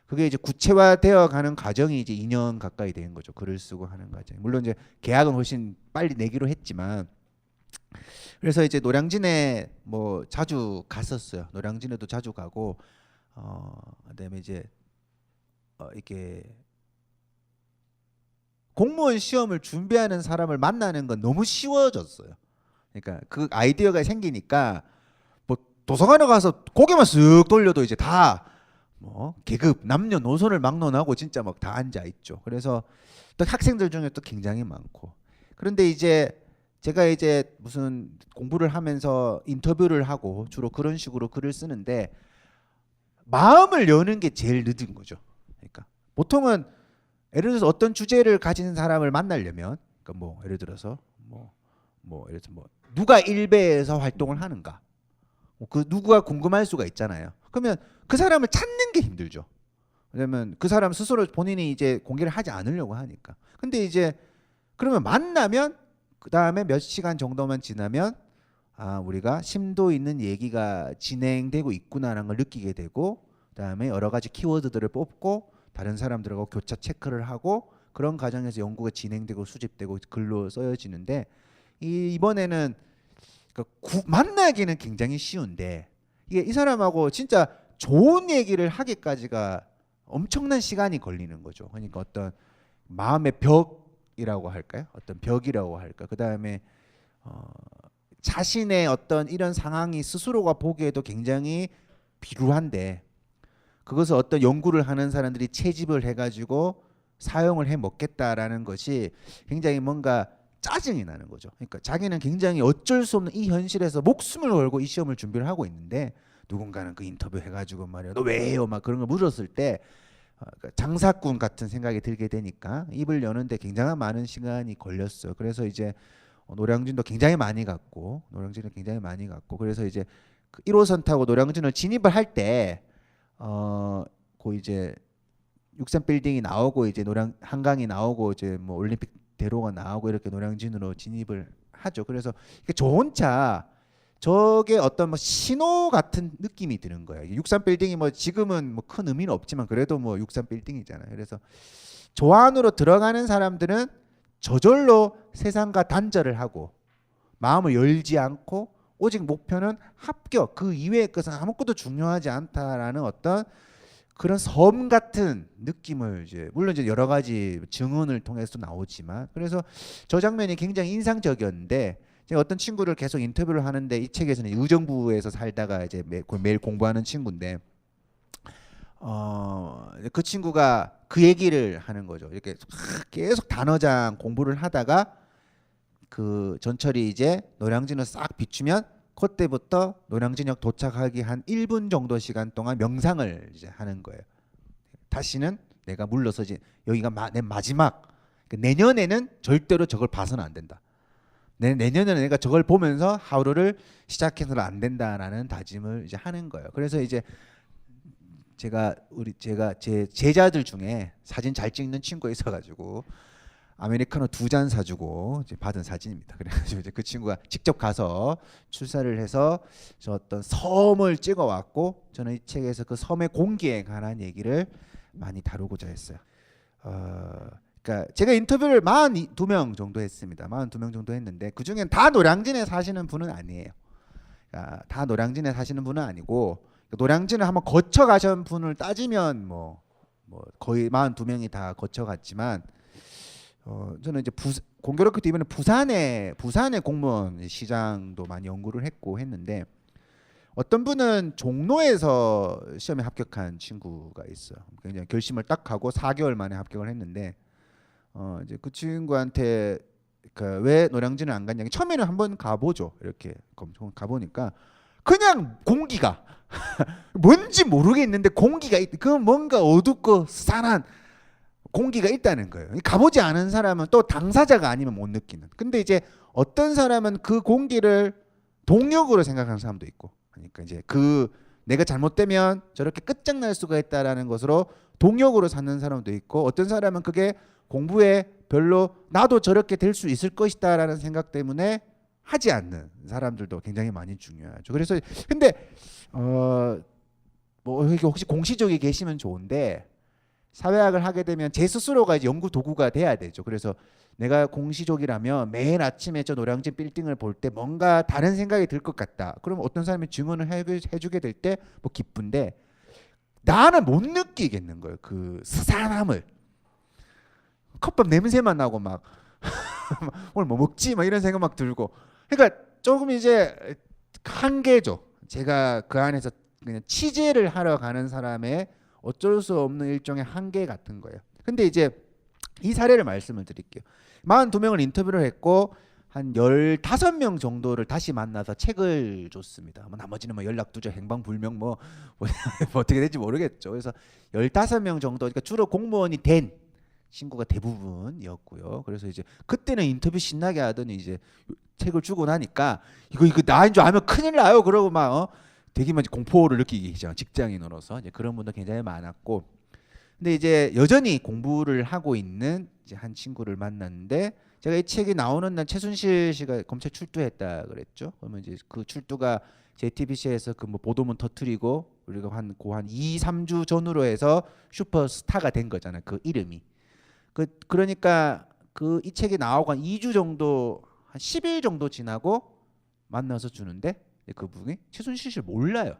그게 이제 구체화되어 가는 과정이 이제 2년 가까이 된 거죠. 글을 쓰고 하는 과정. 물론 이제 계약은 훨씬 빨리 내기로 했지만 그래서 이제 노량진에 뭐 자주 갔었어요. 노량진에도 자주 가고 그다음에 이제 이게 공무원 시험을 준비하는 사람을 만나는 건 너무 쉬워졌어요. 그러니까 그 아이디어가 생기니까 뭐 도서관에 가서 고개만 쓱 돌려도 이제 다 뭐 계급, 남녀, 노선을 막론하고 진짜 막 다 앉아 있죠. 그래서 또 학생들 중에 또 굉장히 많고. 그런데 이제 제가 이제 무슨 공부를 하면서 인터뷰를 하고 주로 그런 식으로 글을 쓰는데 마음을 여는 게 제일 늦은 거죠. 그러니까 보통은 예를 들어서 어떤 주제를 가진 사람을 만나려면 그러니까 뭐 예를 들어서 예를 들어서 누가 일베에서 활동을 하는가 그 누구가 궁금할 수가 있잖아요. 그러면 그 사람을 찾는 게 힘들죠. 왜냐면 그 사람 스스로 본인이 이제 공개를 하지 않으려고 하니까. 근데 이제 그러면 만나면 그 다음에 몇 시간 정도만 지나면 우리가 심도 있는 얘기가 진행되고 있구나라는 걸 느끼게 되고 그다음에 여러 가지 키워드들을 뽑고 다른 사람들하고 교차 체크를 하고 그런 과정에서 연구가 진행되고 수집되고 글로 써여지는데 이번에는 그러니까 만나기는 굉장히 쉬운데 이게 이 사람하고 진짜 좋은 얘기를 하기까지가 엄청난 시간이 걸리는 거죠. 그러니까 어떤 마음의 벽이라고 할까요? 어떤 벽이라고 할까? 그다음에 자신의 어떤 이런 상황이 스스로가 보기에도 굉장히 비루한데 그것을 어떤 연구를 하는 사람들이 채집을 해가지고 사용을 해 먹겠다라는 것이 굉장히 뭔가 짜증이 나는 거죠. 그러니까 자기는 굉장히 어쩔 수 없는 이 현실에서 목숨을 걸고 이 시험을 준비를 하고 있는데 누군가는 그 인터뷰 해가지고 말이야 너 왜 해요? 막 그런 걸 물었을 때 장사꾼 같은 생각이 들게 되니까 입을 여는데 굉장히 많은 시간이 걸렸어요. 그래서 이제 노량진도 굉장히 많이 갔고 그래서 이제 1호선 타고 노량진을 진입을 할 때 그 이제 63 빌딩이 나오고 이제 한강이 나오고 이제 뭐 올림픽 대로가 나오고 이렇게 노량진으로 진입을 하죠. 그래서 저 혼자 저게 어떤 뭐 신호 같은 느낌이 드는 거예요. 63 빌딩이 뭐 지금은 뭐 큰 의미는 없지만 그래도 뭐 63 빌딩이잖아요. 그래서 저 안으로 들어가는 사람들은 저절로 세상과 단절을 하고 마음을 열지 않고 오직 목표는 합격, 그 이외의 것은 아무것도 중요하지 않다라는 어떤 그런 섬 같은 느낌을 이제 물론 이제 여러 가지 증언을 통해서 나오지만 그래서 저 장면이 굉장히 인상적이었는데 제가 어떤 친구를 계속 인터뷰를 하는데 이 책에서는 의정부에서 살다가 이제 매일 공부하는 친구인데 그 친구가 그 얘기를 하는 거죠. 이렇게 계속 단어장 공부를 하다가 그 전철이 이제 노량진을 싹 비추면 그때부터 노량진역 도착하기 한 1분 정도 시간 동안 명상을 이제 하는 거예요. 다시는 내가 물러서지 여기가 내 마지막 내년에는 절대로 저걸 봐서는 안 된다. 내년에는 내가 저걸 보면서 하루를 시작해서는 안 된다라는 다짐을 이제 하는 거예요. 그래서 이제 제가 제 제자들 중에 사진 잘 찍는 친구가 있어가지고 아메리카노 2잔 사주고 이제 받은 사진입니다. 그래가지고 이제 그 친구가 직접 가서 출사를 해서 저 어떤 섬을 찍어왔고, 저는 이 책에서 그 섬의 공기에 관한 얘기를 많이 다루고자 했어요. 그러니까 제가 인터뷰를 42명 정도 했습니다. 42명 정도 했는데 그 중엔 다 노량진에 사시는 분은 아니에요. 그러니까 다 노량진에 사시는 분은 아니고, 노량진을 한번 거쳐 가신 분을 따지면 뭐 거의 42명이 다 거쳐 갔지만, 저는 이제 공교롭게도 이번에 부산의 공무원 시장도 많이 연구를 했고 했는데, 어떤 분은 종로에서 시험에 합격한 친구가 있어요. 그냥 결심을 딱 하고 4개월 만에 합격을 했는데, 이제 그 친구한테 왜 노량진을 안 갔냐, 처음에는 한번 가보죠. 이렇게 가보니까 그냥 공기가 뭔지 모르겠는데 공기가 그 뭔가 어둡고 스산한 공기가 있다는 거예요. 가보지 않은 사람은, 또 당사자가 아니면 못 느끼는. 근데 이제 어떤 사람은 그 공기를 동력으로 생각하는 사람도 있고, 그러니까 이제 내가 잘못되면 저렇게 끝장날 수가 있다라는 것으로 동력으로 삼는 사람도 있고, 어떤 사람은 그게 공부에 별로 나도 저렇게 될 수 있을 것이다라는 생각 때문에 하지 않는 사람들도 굉장히 많이 중요하죠. 그래서 근데 뭐 혹시 공시적이 계시면 좋은데, 사회학을 하게 되면 제 스스로가 이제 연구 도구가 돼야 되죠. 그래서 내가 공시족이라면 매일 아침에 저 노량진 빌딩을 볼 때 뭔가 다른 생각이 들 것 같다. 그럼 어떤 사람이 증언을 해주게 될 때 뭐 기쁜데, 나는 못 느끼겠는 거예요. 그 스산함을. 컵밥 냄새만 나고 막 오늘 뭐 먹지? 막 이런 생각 막 들고. 그러니까 조금 이제 한계죠. 제가 그 안에서 그냥 취재를 하러 가는 사람의 어쩔 수 없는 일종의 한계 같은 거예요. 근데 이제 이 사례를 말씀을 드릴게요. 42명을 인터뷰를 했고 한 15명 정도를 다시 만나서 책을 줬습니다. 나머지는 뭐 연락두죠, 행방불명 뭐 어떻게 될지 모르겠죠. 그래서 15명 정도, 그러니까 주로 공무원이 된 친구가 대부분이었고요. 그래서 이제 그때는 인터뷰 신나게 하더니 이제 책을 주고 나니까 이거 나인 줄 알면 큰일 나요. 그러고 막 되게 막 공포를 느끼기 시작, 직장인으로서 이제 그런 분도 굉장히 많았고. 근데 이제 여전히 공부를 하고 있는 이제 한 친구를 만났는데, 제가 이 책이 나오는 날 최순실 씨가 검찰 출두했다 그랬죠. 그러면 이제 그 출두가 JTBC에서 그 뭐 보도문 터뜨리고 우리가 한 2, 3주 전후로 해서 슈퍼스타가 된 거잖아요. 그 이름이. 그러니까 이 책이 나오고 한 2주 정도, 한 10일 정도 지나고 만나서 주는데, 그분이 최순실 씨를 몰라요.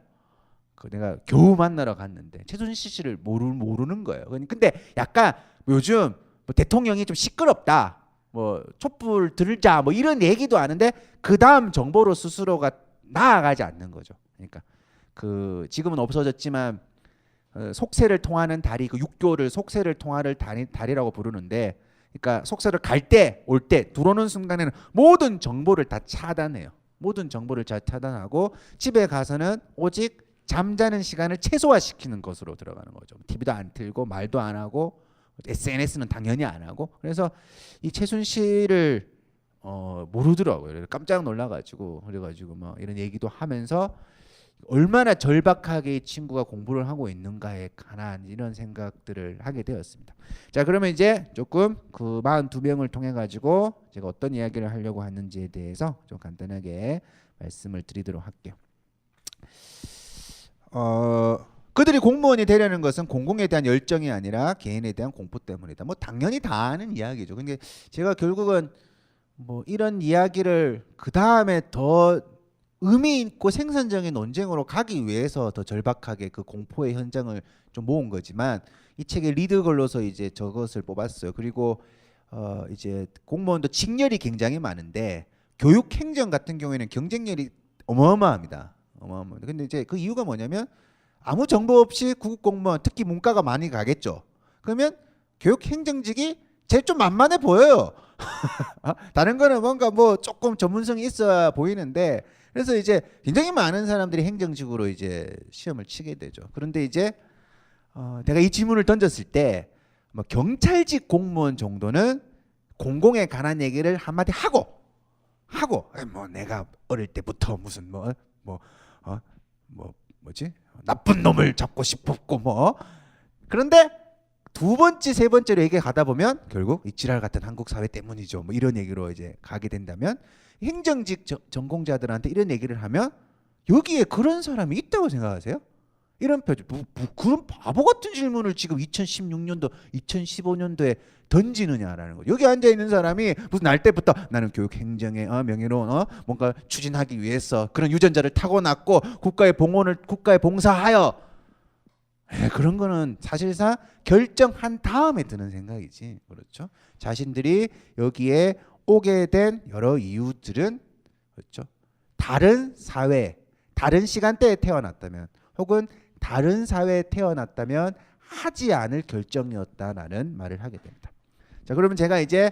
내가 겨우 만나러 갔는데 최순실 씨를 모르는 거예요. 근데 약간 요즘 뭐 대통령이 좀 시끄럽다, 뭐 촛불 들자, 뭐 이런 얘기도 하는데 그 다음 정보로 스스로가 나아가지 않는 거죠. 그러니까 지금은 없어졌지만 속세를 통하는 다리, 그 육교를 속세를 통하는 다리라고 부르는데, 그러니까 속세를 갈 때 올 때 들어오는 순간에는 모든 정보를 다 차단해요. 모든 정보를 잘 차단하고 집에 가서는 오직 잠자는 시간을 최소화시키는 것으로 들어가는 거죠. TV도 안 틀고 말도 안 하고 SNS는 당연히 안 하고. 그래서 이 최순실을 모르더라고요. 깜짝 놀라가지고, 그래가지고 뭐 이런 얘기도 하면서 얼마나 절박하게 이 친구가 공부를 하고 있는가에 관한 이런 생각들을 하게 되었습니다. 자, 그러면 이제 조금 그 42명을 통해 가지고 제가 어떤 이야기를 하려고 하는지에 대해서 좀 간단하게 말씀을 드리도록 할게요. 그들이 공무원이 되려는 것은 공공에 대한 열정이 아니라 개인에 대한 공포 때문이다. 뭐 당연히 다 아는 이야기죠. 근데 제가 결국은 뭐 이런 이야기를 그 다음에 더 의미 있고 생산적인 논쟁으로 가기 위해서 더 절박하게 그 공포의 현장을 좀 모은 거지만, 이 책의 리드걸로서 이제 저것을 뽑았어요. 그리고 이제 공무원도 직렬이 굉장히 많은데 교육 행정 같은 경우에는 경쟁률이 어마어마합니다. 근데 이제 그 이유가 뭐냐면, 아무 정보 없이 구급 공무원, 특히 문과가 많이 가겠죠. 그러면 교육 행정직이 제일 좀 만만해 보여요. 다른 거는 뭔가 뭐 조금 전문성이 있어야 보이는데, 그래서 이제 굉장히 많은 사람들이 행정직으로 이제 시험을 치게 되죠. 그런데 이제 내가 이 질문을 던졌을 때 뭐 경찰직 공무원 정도는 공공에 관한 얘기를 한마디 하고 뭐 내가 어릴 때부터 무슨 뭐지 나쁜 놈을 잡고 싶었고 뭐 그런데 두 번째 세 번째로 얘기 가다 보면 결국 이 지랄 같은 한국 사회 때문이죠. 뭐 이런 얘기로 이제 가게 된다면 행정직 전공자들한테 이런 얘기를 하면 여기에 그런 사람이 있다고 생각하세요? 이런 표정, 그런 바보 같은 질문을 지금 2016년도, 2015년도에 던지느냐라는 거죠. 여기 앉아 있는 사람이 무슨 날 때부터 나는 교육 행정의 명예로운 뭔가 추진하기 위해서 그런 유전자를 타고났고 국가에 봉사하여 그런 거는 사실상 결정한 다음에 드는 생각이지. 그렇죠? 자신들이 여기에 오게 된 여러 이유들은 그렇죠? 다른 사회, 다른 시간대에 태어났다면 혹은 다른 사회에 태어났다면 하지 않을 결정이었다라는 말을 하게 됩니다. 자, 그러면 제가 이제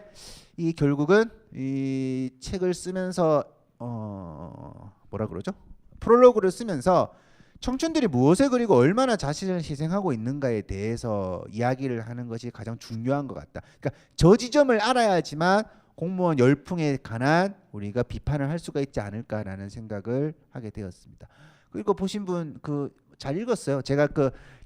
이 결국은 이 책을 쓰면서 뭐라 그러죠? 프롤로그를 쓰면서 청춘들이 무엇을 그리고 얼마나 자신을 희생하고 있는가에 대해서 이야기를 하는 것이 가장 중요한 것 같다. 그러니까 저 지점을 알아야지만 공무원 열풍에 관한 우리가 비판을 할 수가 있지 않을까라는 생각을 하게 되었습니다. 그리고 보신 분 잘 읽었어요. 제가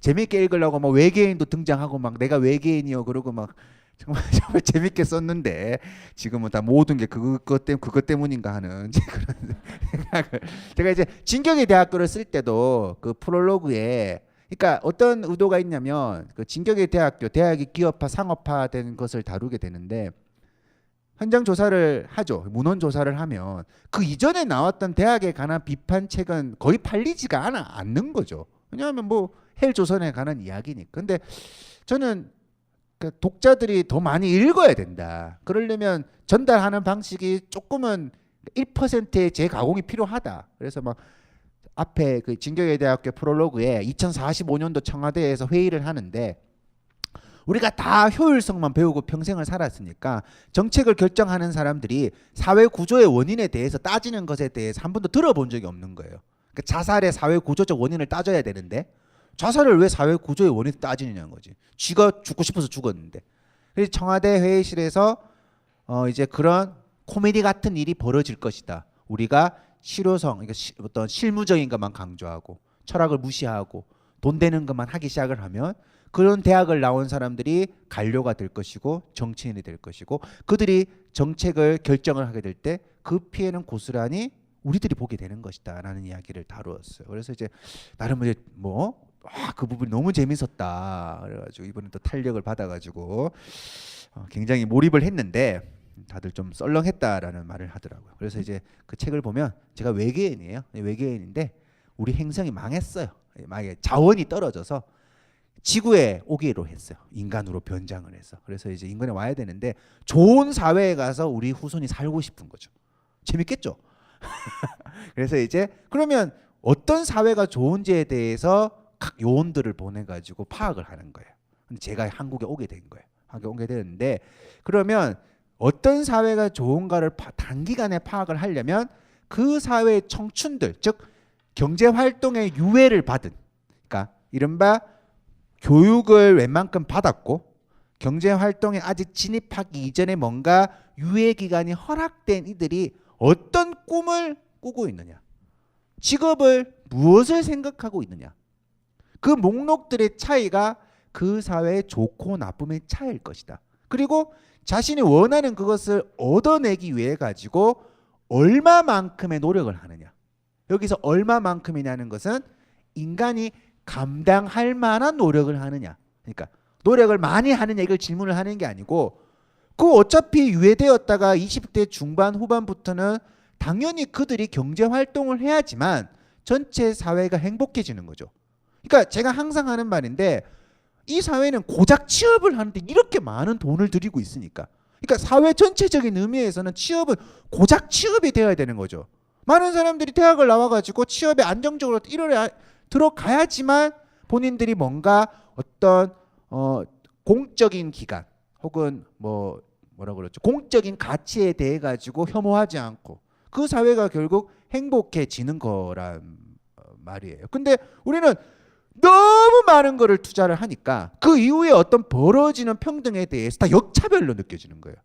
재밌게 읽으려고 뭐 외계인도 등장하고 막 내가 외계인이요 그러고 막 정말 재밌게 썼는데 지금은 다 모든 게 그것 때문인가 하는 그런 생각을 제가 이제 진격의 대학교를 쓸 때도 그 프롤로그에 그러니까 어떤 의도가 있냐면 그 진격의 대학교 대학이 기업화 상업화된 것을 다루게 되는데 현장 조사를 하죠. 문헌 조사를 하면 그 이전에 나왔던 대학에 관한 비판책은 거의 팔리지가 않는 거죠. 왜냐하면 뭐 헬조선에 관한 이야기니까. 근데 저는 독자들이 더 많이 읽어야 된다. 그러려면 전달하는 방식이 조금은 1%의 재가공이 필요하다. 그래서 막 앞에 그 진격의 대학교 프롤로그에 2045년도 청와대에서 회의를 하는데 우리가 다 효율성만 배우고 평생을 살았으니까 정책을 결정하는 사람들이 사회 구조의 원인에 대해서 따지는 것에 대해서 한 번도 들어본 적이 없는 거예요. 그러니까 자살의 사회 구조적 원인을 따져야 되는데 자살을 왜 사회 구조의 원인을 따지느냐는 거지. 쥐가 죽고 싶어서 죽었는데. 그래서 청와대 회의실에서 이제 그런 코미디 같은 일이 벌어질 것이다. 우리가 실효성, 그러니까 어떤 실무적인 것만 강조하고 철학을 무시하고 돈 되는 것만 하기 시작을 하면 그런 대학을 나온 사람들이 관료가 될 것이고 정치인이 될 것이고 그들이 정책을 결정을 하게 될 때 그 피해는 고스란히 우리들이 보게 되는 것이다 라는 이야기를 다루었어요. 그래서 이제 나름 이제 그 부분이 너무 재밌었다 그래가지고 이번에 또 탄력을 받아가지고 굉장히 몰입을 했는데 다들 좀 썰렁했다라는 말을 하더라고요. 그래서 이제 그 책을 보면 제가 외계인이에요. 외계인인데 우리 행성이 망했어요. 자원이 떨어져서 지구에 오기로 했어요. 인간으로 변장을 해서. 그래서 이제 인간에 와야 되는데 좋은 사회에 가서 우리 후손이 살고 싶은 거죠. 재밌겠죠? 그래서 이제 그러면 어떤 사회가 좋은지에 대해서 각 요원들을 보내가지고 파악을 하는 거예요. 근데 제가 한국에 오게 된 거예요. 한국에 오게 되는데 그러면 어떤 사회가 좋은가를 단기간에 파악을 하려면 그 사회의 청춘들, 즉 경제활동의 유예를 받은 그러니까 이른바 교육을 웬만큼 받았고 경제활동에 아직 진입하기 이전에 뭔가 유예기간이 허락된 이들이 어떤 꿈을 꾸고 있느냐, 직업을 무엇을 생각하고 있느냐, 그 목록들의 차이가 그 사회의 좋고 나쁨의 차이일 것이다. 그리고 자신이 원하는 그것을 얻어내기 위해 가지고 얼마만큼의 노력을 하느냐. 여기서 얼마만큼이냐는 것은 인간이 감당할 만한 노력을 하느냐. 그러니까 노력을 많이 하는 얘기를 질문을 하는 게 아니고 그 어차피 유예되었다가 20대 중반 후반부터는 당연히 그들이 경제활동을 해야지만 전체 사회가 행복해지는 거죠. 그러니까 제가 항상 하는 말인데 이 사회는 고작 취업을 하는데 이렇게 많은 돈을 들이고 있으니까 그러니까 사회 전체적인 의미에서는 취업은 고작 취업이 되어야 되는 거죠. 많은 사람들이 대학을 나와가지고 취업에 안정적으로 들어가야지만 본인들이 뭔가 어떤 공적인 기관 혹은 뭐라 그러죠? 공적인 가치에 대해 가지고 혐오하지 않고 그 사회가 결국 행복해지는 거란 말이에요. 근데 우리는 너무 많은 거를 투자를 하니까 그 이후에 어떤 벌어지는 평등에 대해서 다 역차별로 느껴지는 거예요.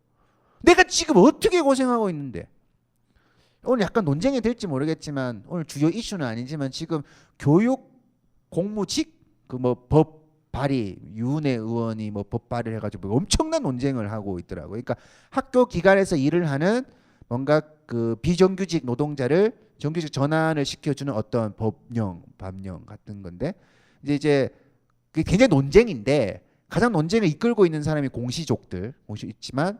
내가 지금 어떻게 고생하고 있는데. 오늘 약간 논쟁이 될지 모르겠지만 오늘 주요 이슈는 아니지만 지금 교육 공무직 그 뭐 법 발의 유은혜 의원이 뭐 법 발의를 해가지고 엄청난 논쟁을 하고 있더라고요. 그러니까 학교 기관에서 일을 하는 뭔가 그 비정규직 노동자를 정규직 전환을 시켜주는 어떤 법령 같은 건데 이제 그게 굉장히 논쟁인데 가장 논쟁을 이끌고 있는 사람이 공시족들 있지만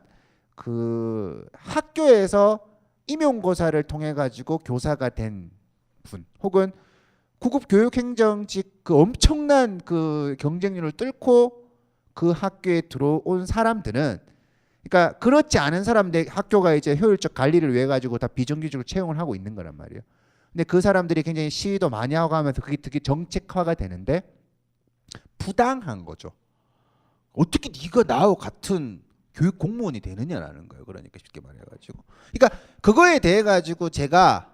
그 학교에서 임용고사를 통해 가지고 교사가 된 분 혹은 구급 교육행정직 그 엄청난 그 경쟁률을 뚫고 그 학교에 들어온 사람들은 그러니까 그렇지 않은 사람들 학교가 이제 효율적 관리를 위해 가지고 다 비정규직으로 채용을 하고 있는 거란 말이에요. 근데 그 사람들이 굉장히 시위도 많이 하고 하면서 그게 되게 정책화가 되는데 부당한 거죠. 어떻게 네가 나하고 같은 교육 공무원이 되느냐라는 거예요. 그러니까 쉽게 말해가지고. 그러니까 그거에 대해 가지고 제가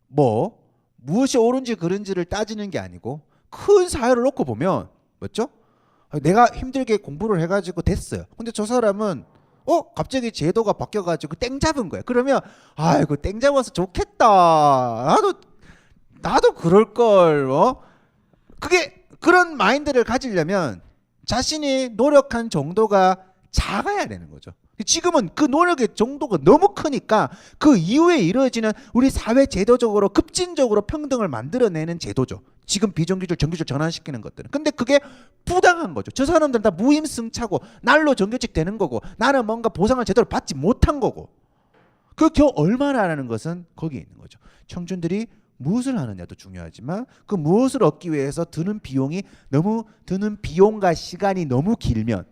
뭐 무엇이 옳은지 그른지를 따지는 게 아니고 큰 사회를 놓고 보면 맞죠? 내가 힘들게 공부를 해가지고 됐어요. 근데 저 사람은 갑자기 제도가 바뀌어가지고 땡 잡은 거야. 그러면 아이고 땡 잡아서 좋겠다. 나도 그럴 걸. 그게 그런 마인드를 가지려면 자신이 노력한 정도가 작아야 되는 거죠. 지금은 그 노력의 정도가 너무 크니까 그 이후에 이루어지는 우리 사회 제도적으로 급진적으로 평등을 만들어내는 제도죠. 지금 비정규직 정규직 전환시키는 것들은. 근데 그게 부당한 거죠. 저 사람들은 다 무임승차고 날로 정규직 되는 거고 나는 뭔가 보상을 제대로 받지 못한 거고 그 겨우 얼마나라는 것은 거기에 있는 거죠. 청춘들이 무엇을 하느냐도 중요하지만 그 무엇을 얻기 위해서 드는 비용과 시간이 너무 길면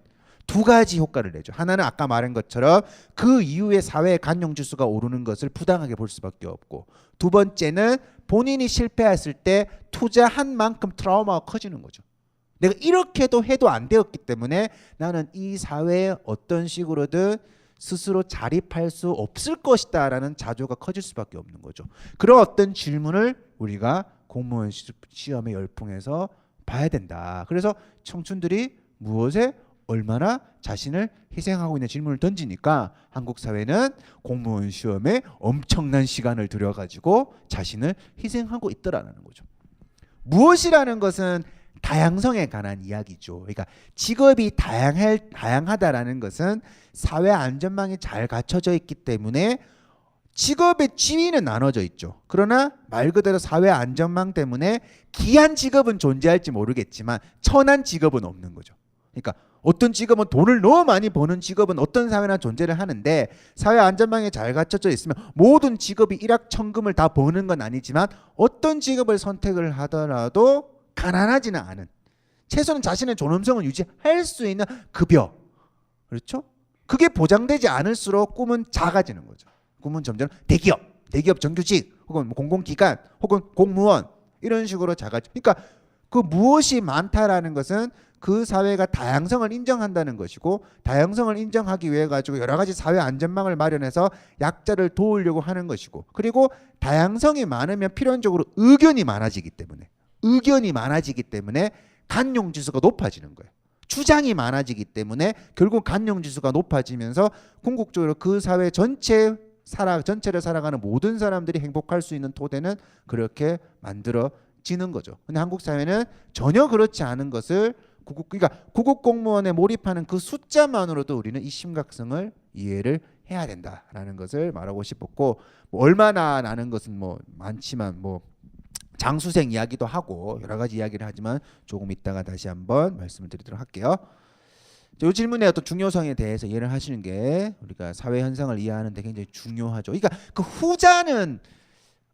두 가지 효과를 내죠. 하나는 아까 말한 것처럼 그 이후에 사회의 간용 지수가 오르는 것을 부당하게 볼 수밖에 없고 두 번째는 본인이 실패했을 때 투자한 만큼 트라우마가 커지는 거죠. 내가 이렇게도 해도 안 되었기 때문에 나는 이 사회에 어떤 식으로든 스스로 자립할 수 없을 것이다 라는 자조가 커질 수밖에 없는 거죠. 그런 어떤 질문을 우리가 공무원 시험의 열풍에서 봐야 된다. 그래서 청춘들이 무엇에 얼마나 자신을 희생하고 있는 질문을 던지니까 한국 사회는 공무원 시험에 엄청난 시간을 들여가지고 자신을 희생하고 있더라는 거죠. 무엇이라는 것은 다양성에 관한 이야기죠. 그러니까 직업이 다양하다라는 것은 사회 안전망이 잘 갖춰져 있기 때문에 직업의 지위는 나눠져 있죠. 그러나 말 그대로 사회 안전망 때문에 귀한 직업은 존재할지 모르겠지만 천한 직업은 없는 거죠. 그러니까 어떤 직업은 돈을 너무 많이 버는 직업은 어떤 사회나 존재를 하는데 사회 안전망이 잘 갖춰져 있으면 모든 직업이 일확천금을 다 버는 건 아니지만 어떤 직업을 선택을 하더라도 가난하지는 않은 최소한 자신의 존엄성을 유지할 수 있는 급여 그렇죠? 그게 보장되지 않을수록 꿈은 작아지는 거죠. 꿈은 점점 대기업 정규직 혹은 공공기관 혹은 공무원 이런 식으로 작아져. 그러니까 그 무엇이 많다라는 것은 그 사회가 다양성을 인정한다는 것이고 다양성을 인정하기 위해 가지고 여러 가지 사회 안전망을 마련해서 약자를 도우려고 하는 것이고 그리고 다양성이 많으면 필연적으로 의견이 많아지기 때문에 간용 지수가 높아지는 거예요. 주장이 많아지기 때문에 결국 간용 지수가 높아지면서 궁극적으로 그 사회 전체를 살아가는 모든 사람들이 행복할 수 있는 토대는 그렇게 만들어지는 거죠. 근데 한국 사회는 전혀 그렇지 않은 것을 그러니까 구급 공무원에 몰입하는 그 숫자만으로도 우리는 이 심각성을 이해를 해야 된다라는 것을 말하고 싶었고 뭐 얼마나 나는 것은 뭐 많지만 뭐 장수생 이야기도 하고 여러 가지 이야기를 하지만 조금 이따가 다시 한번 말씀을 드리도록 할게요. 이 질문의 어떤 중요성에 대해서 이해를 하시는 게 우리가 사회 현상을 이해하는 데 굉장히 중요하죠. 그러니까 그 후자는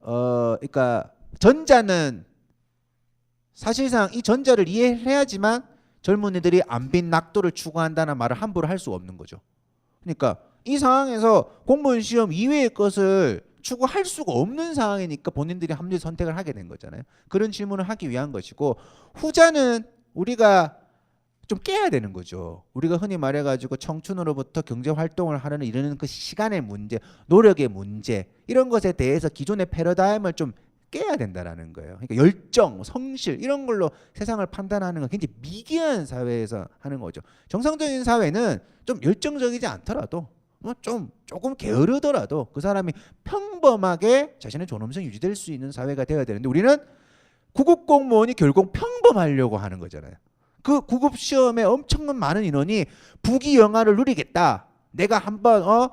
그러니까 전자는 사실상 이 전자를 이해해야지만 젊은이들이 안빈 낙도를 추구한다는 말을 함부로 할 수가 없는 거죠. 그러니까 이 상황에서 공무원 시험 이외의 것을 추구할 수가 없는 상황이니까 본인들이 합리 선택을 하게 된 거잖아요. 그런 질문을 하기 위한 것이고 후자는 우리가 좀 깨야 되는 거죠. 우리가 흔히 말해가지고 청춘으로부터 경제활동을 하려는 이러는 그 시간의 문제, 노력의 문제 이런 것에 대해서 기존의 패러다임을 좀 깨야 된다라는 거예요. 그러니까 열정, 성실 이런 걸로 세상을 판단하는 건 굉장히 미개한 사회에서 하는 거죠. 정상적인 사회는 좀 열정적이지 않더라도 뭐 조금 게으르더라도 그 사람이 평범하게 자신의 존엄성이 유지될 수 있는 사회가 되어야 되는데 우리는 구급 공무원이 결국 평범하려고 하는 거잖아요. 그 구급 시험에 엄청난 많은 인원이 부귀 영화를 누리겠다. 내가 한번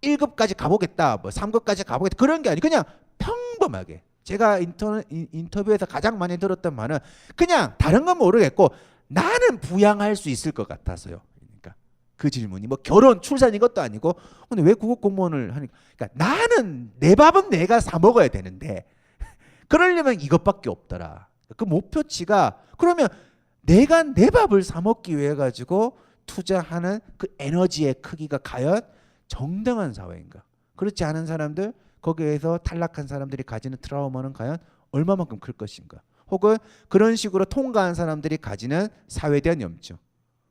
1급까지 가보겠다. 뭐 3급까지 가보겠다. 그런 게 아니고 그냥 평범하게. 제가 인터뷰에서 가장 많이 들었던 말은 그냥 다른 건 모르겠고 나는 부양할 수 있을 것 같아서요. 그러니까 그 질문이 뭐 결혼, 출산 이것도 아니고 근데 왜 구급 공무원을 하니까 그러니까 나는 내 밥은 내가 사 먹어야 되는데 그러려면 이것밖에 없더라. 그 목표치가 그러면 내가 내 밥을 사 먹기 위해 가지고 투자하는 그 에너지의 크기가 과연 정당한 사회인가? 그렇지 않은 사람들 거기에서 탈락한 사람들이 가지는 트라우마는 과연 얼마만큼 클 것인가? 혹은 그런 식으로 통과한 사람들이 가지는 사회에 대한 염증.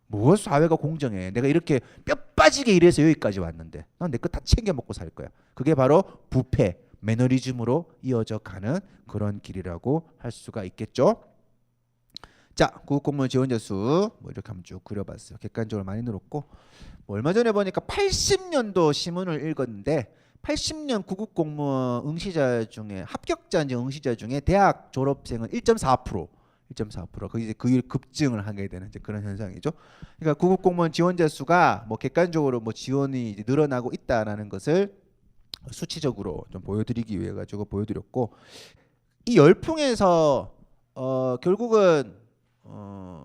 뭐 사회가 공정해. 내가 이렇게 뼈 빠지게 일해서 여기까지 왔는데 난 내 거 다 챙겨 먹고 살 거야. 그게 바로 부패, 매너리즘으로 이어져 가는 그런 길이라고 할 수가 있겠죠. 자, 구급공무원 지원자 수 뭐 이렇게 한번 쭉 그려봤어요. 객관적으로 많이 늘었고 뭐 얼마 전에 보니까 80년도 신문을 읽었는데 80년 구급공무원 응시자 중에 합격자인지 응시자 중에 대학 졸업생은 1.4% 거기 이제 그 급증을 하게 되는 이제 그런 현상이죠. 그러니까 구급공무원 지원자 수가 뭐 객관적으로 뭐 지원이 이제 늘어나고 있다라는 것을 수치적으로 좀 보여드리기 위해 가지고 보여드렸고 이 열풍에서 결국은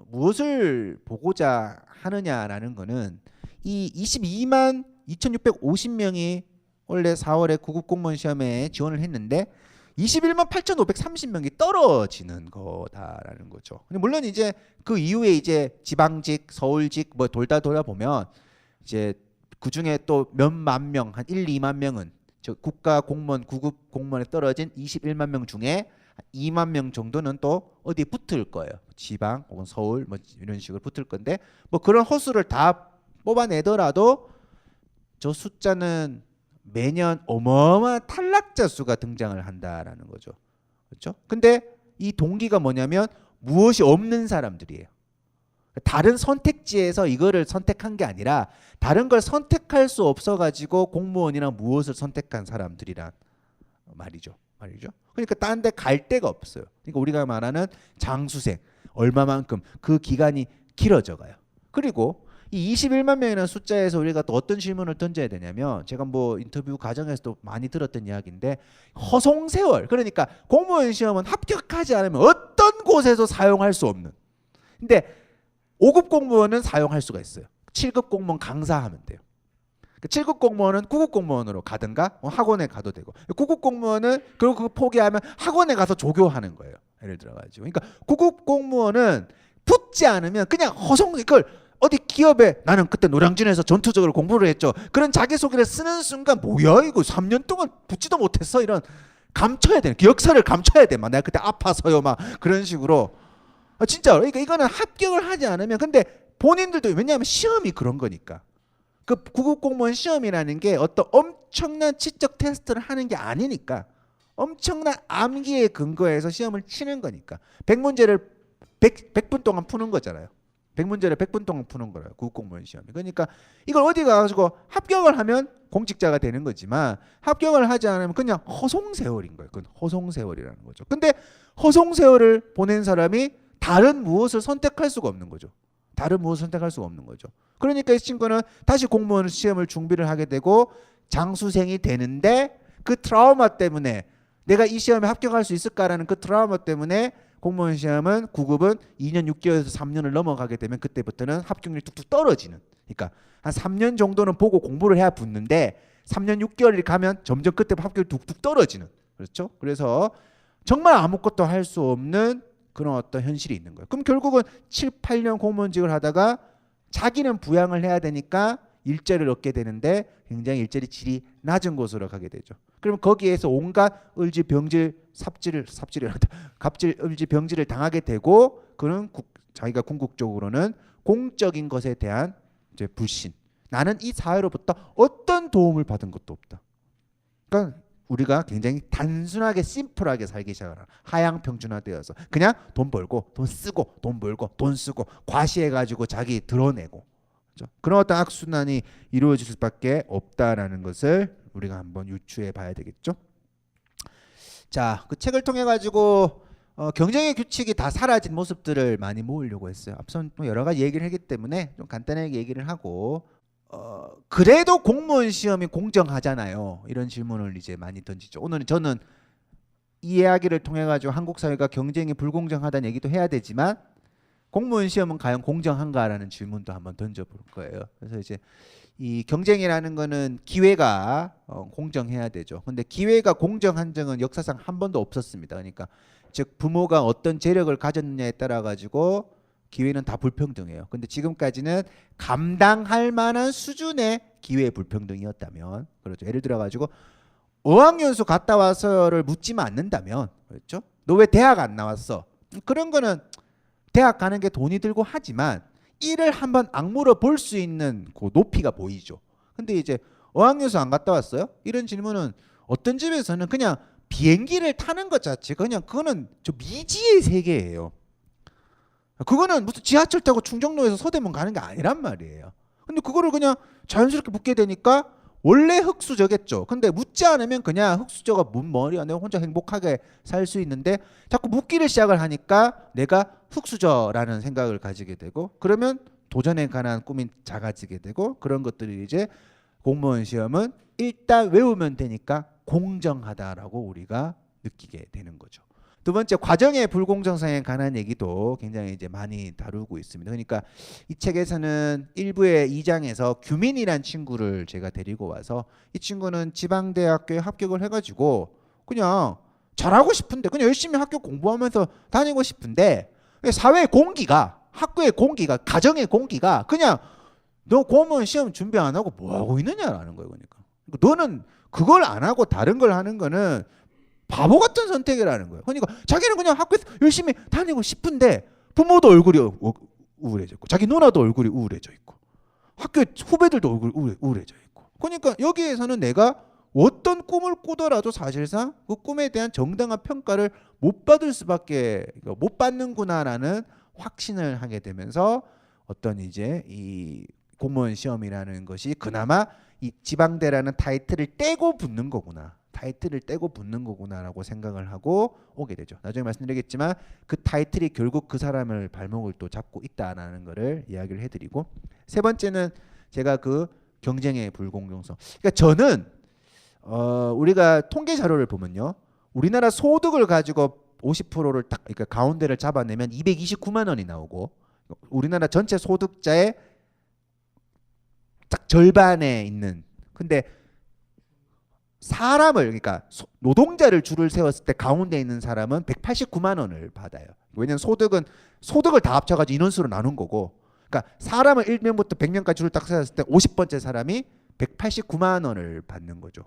무엇을 보고자 하느냐라는 거는 이 22만 2,650명이 원래 4월에 구급공무원 시험에 지원을 했는데 21만 8,530명이 떨어지는 거다라는 거죠. 근데 물론 이제 그 이후에 이제 지방직, 서울직 뭐 돌다 보면 이제 그 중에 또 몇만 명, 한 1, 2만 명은 저 국가 공무원, 구급 공무원에 떨어진 21만 명 중에 2만 명 정도는 또 어디에 붙을 거예요. 지방 혹은 서울 뭐 이런 식으로 붙을 건데 뭐 그런 허수를 다 뽑아내더라도 저 숫자는 매년 어마어마한 탈락자 수가 등장을 한다라는 거죠. 그렇죠? 근데 이 동기가 뭐냐면 무엇이 없는 사람들이에요. 다른 선택지에서 이거를 선택한 게 아니라 다른 걸 선택할 수 없어 가지고 공무원이나 무엇을 선택한 사람들이란 말이죠. 그러니까 딴 데 갈 데가 없어요. 그러니까 우리가 말하는 장수생 얼마만큼 그 기간이 길어져 가요. 그리고 이 21만 명이라는 숫자에서 우리가 또 어떤 질문을 던져야 되냐면 제가 뭐 인터뷰 과정에서도 많이 들었던 이야기인데 허송세월 그러니까 공무원 시험은 합격하지 않으면 어떤 곳에서 사용할 수 없는 근데 5급 공무원은 사용할 수가 있어요. 7급 공무원 강사하면 돼요. 7급 공무원은 9급 공무원으로 가든가 학원에 가도 되고 9급 공무원은 결국 그거 포기하면 학원에 가서 조교하는 거예요. 예를 들어가지고 그러니까 9급 공무원은 붙지 않으면 그냥 이걸 어디 기업에 나는 그때 노량진에서 전투적으로 공부를 했죠. 그런 자기소개를 쓰는 순간 뭐야 이거 3년 동안 붙지도 못했어 이런 감춰야 되는 역사를 감춰야 돼. 막 내가 그때 아파서요 막 그런 식으로 진짜 그러니까 이거는 합격을 하지 않으면 근데 본인들도 왜냐하면 시험이 그런 거니까 그 구급 공무원 시험이라는 게 어떤 엄청난 지적 테스트를 하는 게 아니니까 엄청난 암기에 근거해서 시험을 치는 거니까 100문제를 100분 동안 푸는 거잖아요. 100문제를 100분 동안 푸는 거예요. 구급공무원 시험이. 그러니까 이걸 어디 가가지고 합격을 하면 공직자가 되는 거지만 합격을 하지 않으면 그냥 허송세월인 거예요. 그건 허송세월이라는 거죠. 근데 허송세월을 보낸 사람이 다른 무엇을 선택할 수가 없는 거죠. 그러니까 이 친구는 다시 공무원 시험을 준비를 하게 되고 장수생이 되는데 그 트라우마 때문에 내가 이 시험에 합격할 수 있을까라는 그 트라우마 때문에 공무원 시험은 9급은 2년 6개월에서 3년을 넘어가게 되면 그때부터는 합격률이 뚝뚝 떨어지는. 그러니까 한 3년 정도는 보고 공부를 해야 붙는데 3년 6개월이 가면 점점 그때부터 합격률이 뚝뚝 떨어지는. 그렇죠? 그래서 정말 아무것도 할 수 없는 그런 어떤 현실이 있는 거예요. 그럼 결국은 7, 8년 공무원직을 하다가 자기는 부양을 해야 되니까 일자리를 얻게 되는데 굉장히 일자리 질이 낮은 곳으로 가게 되죠. 그러면 거기에서 온갖 갑질을 당하게 되고 그는 자기가 궁극적으로는 공적인 것에 대한 이제 불신. 나는 이 사회로부터 어떤 도움을 받은 것도 없다. 그러니까 우리가 굉장히 단순하게 심플하게 살기 시작하라. 하향 평준화되어서 그냥 돈 벌고 돈 쓰고 돈 벌고 돈 쓰고 과시해가지고 자기 드러내고 그렇죠? 그런 어떤 악순환이 이루어질 수밖에 없다라는 것을 우리가 한번 유추해 봐야 되겠죠. 자, 그 책을 통해 가지고 경쟁의 규칙이 다 사라진 모습들을 많이 모으려고 했어요. 앞선 또 여러 가지 얘기를 했기 때문에 좀 간단하게 얘기를 하고 그래도 공무원 시험이 공정하잖아요. 이런 질문을 이제 많이 던지죠. 오늘은 저는 이 이야기를 통해 가지고 한국 사회가 경쟁이 불공정하다는 얘기도 해야 되지만 공무원 시험은 과연 공정한가라는 질문도 한번 던져볼 거예요. 그래서 이제 이 경쟁이라는 거는 기회가 공정해야 되죠. 근데 기회가 공정한 적은 역사상 한 번도 없었습니다. 그러니까 즉 부모가 어떤 재력을 가졌느냐에 따라 가지고 기회는 다 불평등해요. 근데 지금까지는 감당할 만한 수준의 기회 불평등이었다면, 그렇죠. 예를 들어 가지고 어학연수 갔다 와서를 묻지만 않는다면, 그렇죠. 너 왜 대학 안 나왔어? 그런 거는 대학 가는 게 돈이 들고 하지만 이를 한번 악물어 볼 수 있는 그 높이가 보이죠. 근데 이제 어학연수 안 갔다 왔어요? 이런 질문은 어떤 집에서는 그냥 비행기를 타는 것 자체 그냥 그거는 저 미지의 세계예요. 그거는 무슨 지하철 타고 충정로에서 서대문 가는 게 아니란 말이에요. 근데 그거를 그냥 자연스럽게 묻게 되니까 원래 흙수저겠죠. 근데 묻지 않으면 그냥 흙수저가 문 머리야 내가 혼자 행복하게 살 수 있는데 자꾸 묻기를 시작을 하니까 내가 흙수저라는 생각을 가지게 되고 그러면 도전에 관한 꿈이 작아지게 되고 그런 것들이 이제 공무원 시험은 일단 외우면 되니까 공정하다라고 우리가 느끼게 되는 거죠. 두 번째, 과정의 불공정성에 관한 얘기도 굉장히 이제 많이 다루고 있습니다. 그러니까 이 책에서는 일부의 2장에서 규민이란 친구를 제가 데리고 와서 이 친구는 지방대학교에 합격을 해가지고 그냥 잘하고 싶은데 그냥 열심히 학교 공부하면서 다니고 싶은데 사회 공기가, 학교의 공기가, 가정의 공기가 그냥 너 공무원 시험 준비 안 하고 뭐 하고 있느냐라는 거예요. 그러니까 너는 그걸 안 하고 다른 걸 하는 거는 바보 같은 선택이라는 거예요. 그러니까 자기는 그냥 학교에서 열심히 다니고 싶은데 부모도 얼굴이 우울해져 있고 자기 누나도 얼굴이 우울해져 있고 학교 후배들도 얼굴이 우울해져 있고 그러니까 여기에서는 내가 어떤 꿈을 꾸더라도 사실상 그 꿈에 대한 정당한 평가를 못 받을 수밖에 못 받는구나라는 확신을 하게 되면서 어떤 이제 이 공무원 시험이라는 것이 그나마 이 지방대라는 타이틀을 떼고 붙는 거구나. 타이틀을 떼고 붙는 거구나라고 생각을 하고 오게 되죠. 나중에 말씀드리겠지만 그 타이틀이 결국 그 사람을 발목을 또 잡고 있다라는 거를 이야기를 해드리고 세 번째는 제가 그 경쟁의 불공정성. 그러니까 저는 우리가 통계 자료를 보면요. 우리나라 소득을 가지고 50%를 딱 그러니까 가운데를 잡아내면 229만 원이 나오고 우리나라 전체 소득자의 딱 절반에 있는 근데 사람을 그러니까 노동자를 줄을 세웠을 때 가운데 있는 사람은 189만 원을 받아요. 왜냐하면 소득을 다 합쳐가지고 인원수로 나눈 거고 그러니까 사람을 1명부터 100명까지 줄을 딱 세웠을 때 50번째 사람이 189만 원을 받는 거죠.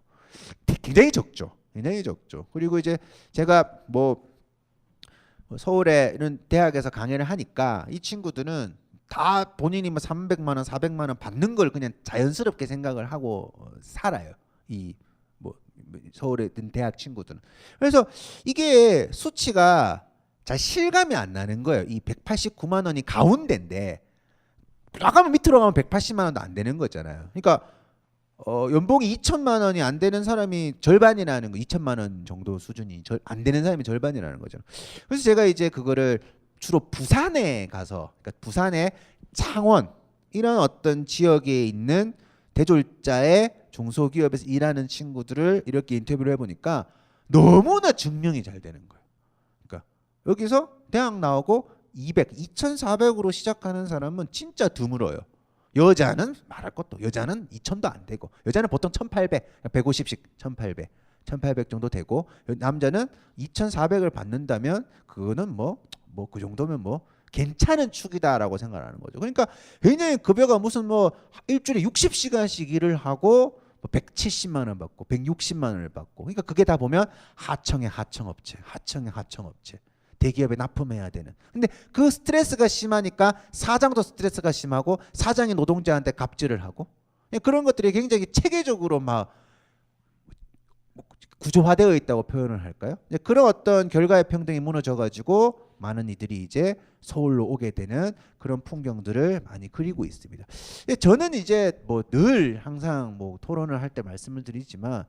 굉장히 적죠. 굉장히 적죠. 그리고 이제 제가 뭐 서울에 이런 대학에서 강의를 하니까 이 친구들은 다 본인이 뭐 300만 원, 400만 원 받는 걸 그냥 자연스럽게 생각을 하고 살아요. 이 뭐 서울에 있던 대학 친구들은. 그래서 이게 수치가 잘 실감이 안 나는 거예요. 이 189만 원이 가운데인데 나가면 밑으로 가면 180만 원도 안 되는 거잖아요. 그러니까 연봉이 2천만 원이 안 되는 사람이 절반이라는 거, 2천만 원 정도 수준이 안 되는 사람이 절반이라는 거죠. 그래서 제가 이제 그거를 주로 부산에 가서, 그러니까 부산의 창원 이런 어떤 지역에 있는 대졸자의 중소기업에서 일하는 친구들을 이렇게 인터뷰를 해보니까 너무나 증명이 잘 되는 거예요. 그러니까 여기서 대학 나오고 2,400으로 시작하는 사람은 진짜 드물어요. 여자는 말할 것도 여자는 2,000도 안 되고 여자는 보통 1,800, 150씩 1,800 정도 되고 남자는 2,400을 받는다면 그거는 뭐 그 정도면 뭐 괜찮은 축이다라고 생각하는 거죠. 그러니까 굉장히 급여가 무슨 뭐 일주일에 60시간씩 일을 하고 뭐 170만 원 받고 160만 원을 받고 그러니까 그게 다 보면 하청의 하청업체 대기업에 납품해야 되는. 근데 그 스트레스가 심하니까 사장도 스트레스가 심하고 사장이 노동자한테 갑질을 하고 그런 것들이 굉장히 체계적으로 막 구조화되어 있다고 표현을 할까요? 그런 어떤 결과의 평등이 무너져가지고 많은 이들이 이제 서울로 오게 되는 그런 풍경들을 많이 그리고 있습니다. 저는 이제 뭐 늘 항상 뭐 토론을 할 때 말씀을 드리지만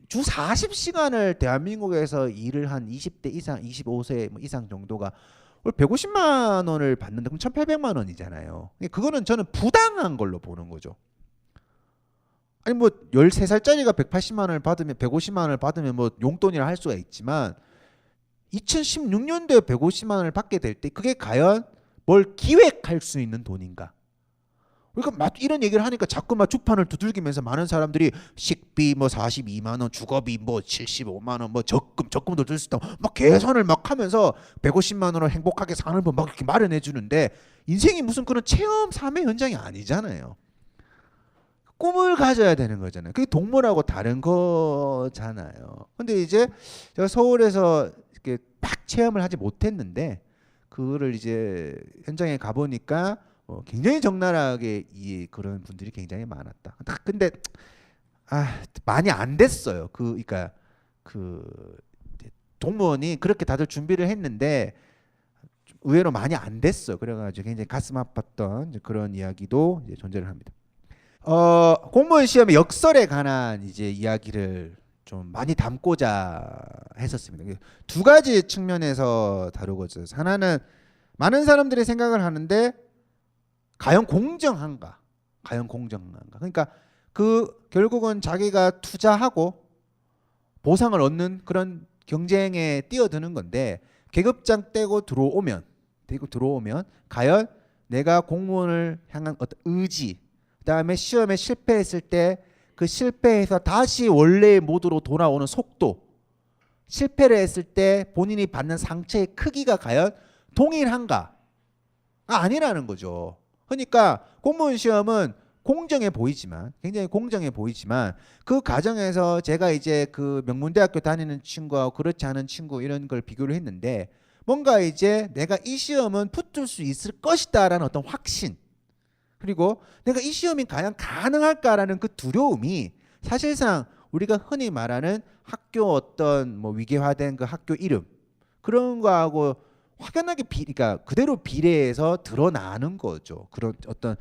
주 40시간을 대한민국에서 일을 한 20대 이상, 25세 이상 정도가 150만 원을 받는데 그럼 1,800만 원이잖아요. 그거는 저는 부당한 걸로 보는 거죠. 아니 뭐 13살짜리가 180만 원을 받으면 150만 원을 받으면 뭐 용돈이라 할 수가 있지만 2016년도에 150만 원을 받게 될 때 그게 과연 뭘 기획할 수 있는 돈인가? 그러니까 막 이런 얘기를 하니까 자꾸 막 주판을 두들기면서 많은 사람들이 식비 뭐 42만 원, 주거비 뭐 75만 원, 뭐 적금도 들 수 있다. 막 계산을 막 하면서 150만 원을 행복하게 사는 법 막 이렇게 마련해 주는데 인생이 무슨 그런 체험 삶의 현장이 아니잖아요. 꿈을 가져야 되는 거잖아요. 그게 동물하고 다른 거잖아요. 근데 이제 제가 서울에서 이렇게 막 체험을 하지 못했는데 그거를 이제 현장에 가보니까 굉장히 적나라하게 그런 분들이 굉장히 많았다. 근데 많이 안 됐어요. 그러니까 동무원이 그렇게 다들 준비를 했는데 의외로 많이 안 됐어. 그래가지고 굉장히 가슴 아팠던 그런 이야기도 이제 존재를 합니다. 공무원 시험의 역설에 관한 이제 이야기를 좀 많이 담고자 했었습니다. 두 가지 측면에서 다루고자. 하나는 많은 사람들이 생각을 하는데 과연 공정한가? 과연 공정한가? 그러니까 결국은 자기가 투자하고 보상을 얻는 그런 경쟁에 뛰어드는 건데 계급장 떼고 들어오면 과연 내가 공무원을 향한 어떤 의지, 그다음에 시험에 실패했을 때 그 실패해서 다시 원래의 모드로 돌아오는 속도, 실패를 했을 때 본인이 받는 상처의 크기가 과연 동일한가? 아니라는 거죠. 그러니까 공무원 시험은 공정해 보이지만, 굉장히 공정해 보이지만 그 과정에서 제가 이제 그 명문대학교 다니는 친구하고 그렇지 않은 친구 이런 걸 비교를 했는데 뭔가 이제 내가 이 시험은 붙을 수 있을 것이다라는 어떤 확신, 그리고 내가 이 시험이 과연 가능할까라는 그 두려움이 사실상 우리가 흔히 말하는 학교 어떤 뭐 위계화된 그 학교 이름 그런 거하고 확연하게 그러니까 그대로 비례해서 드러나는 거죠. 그런 어떤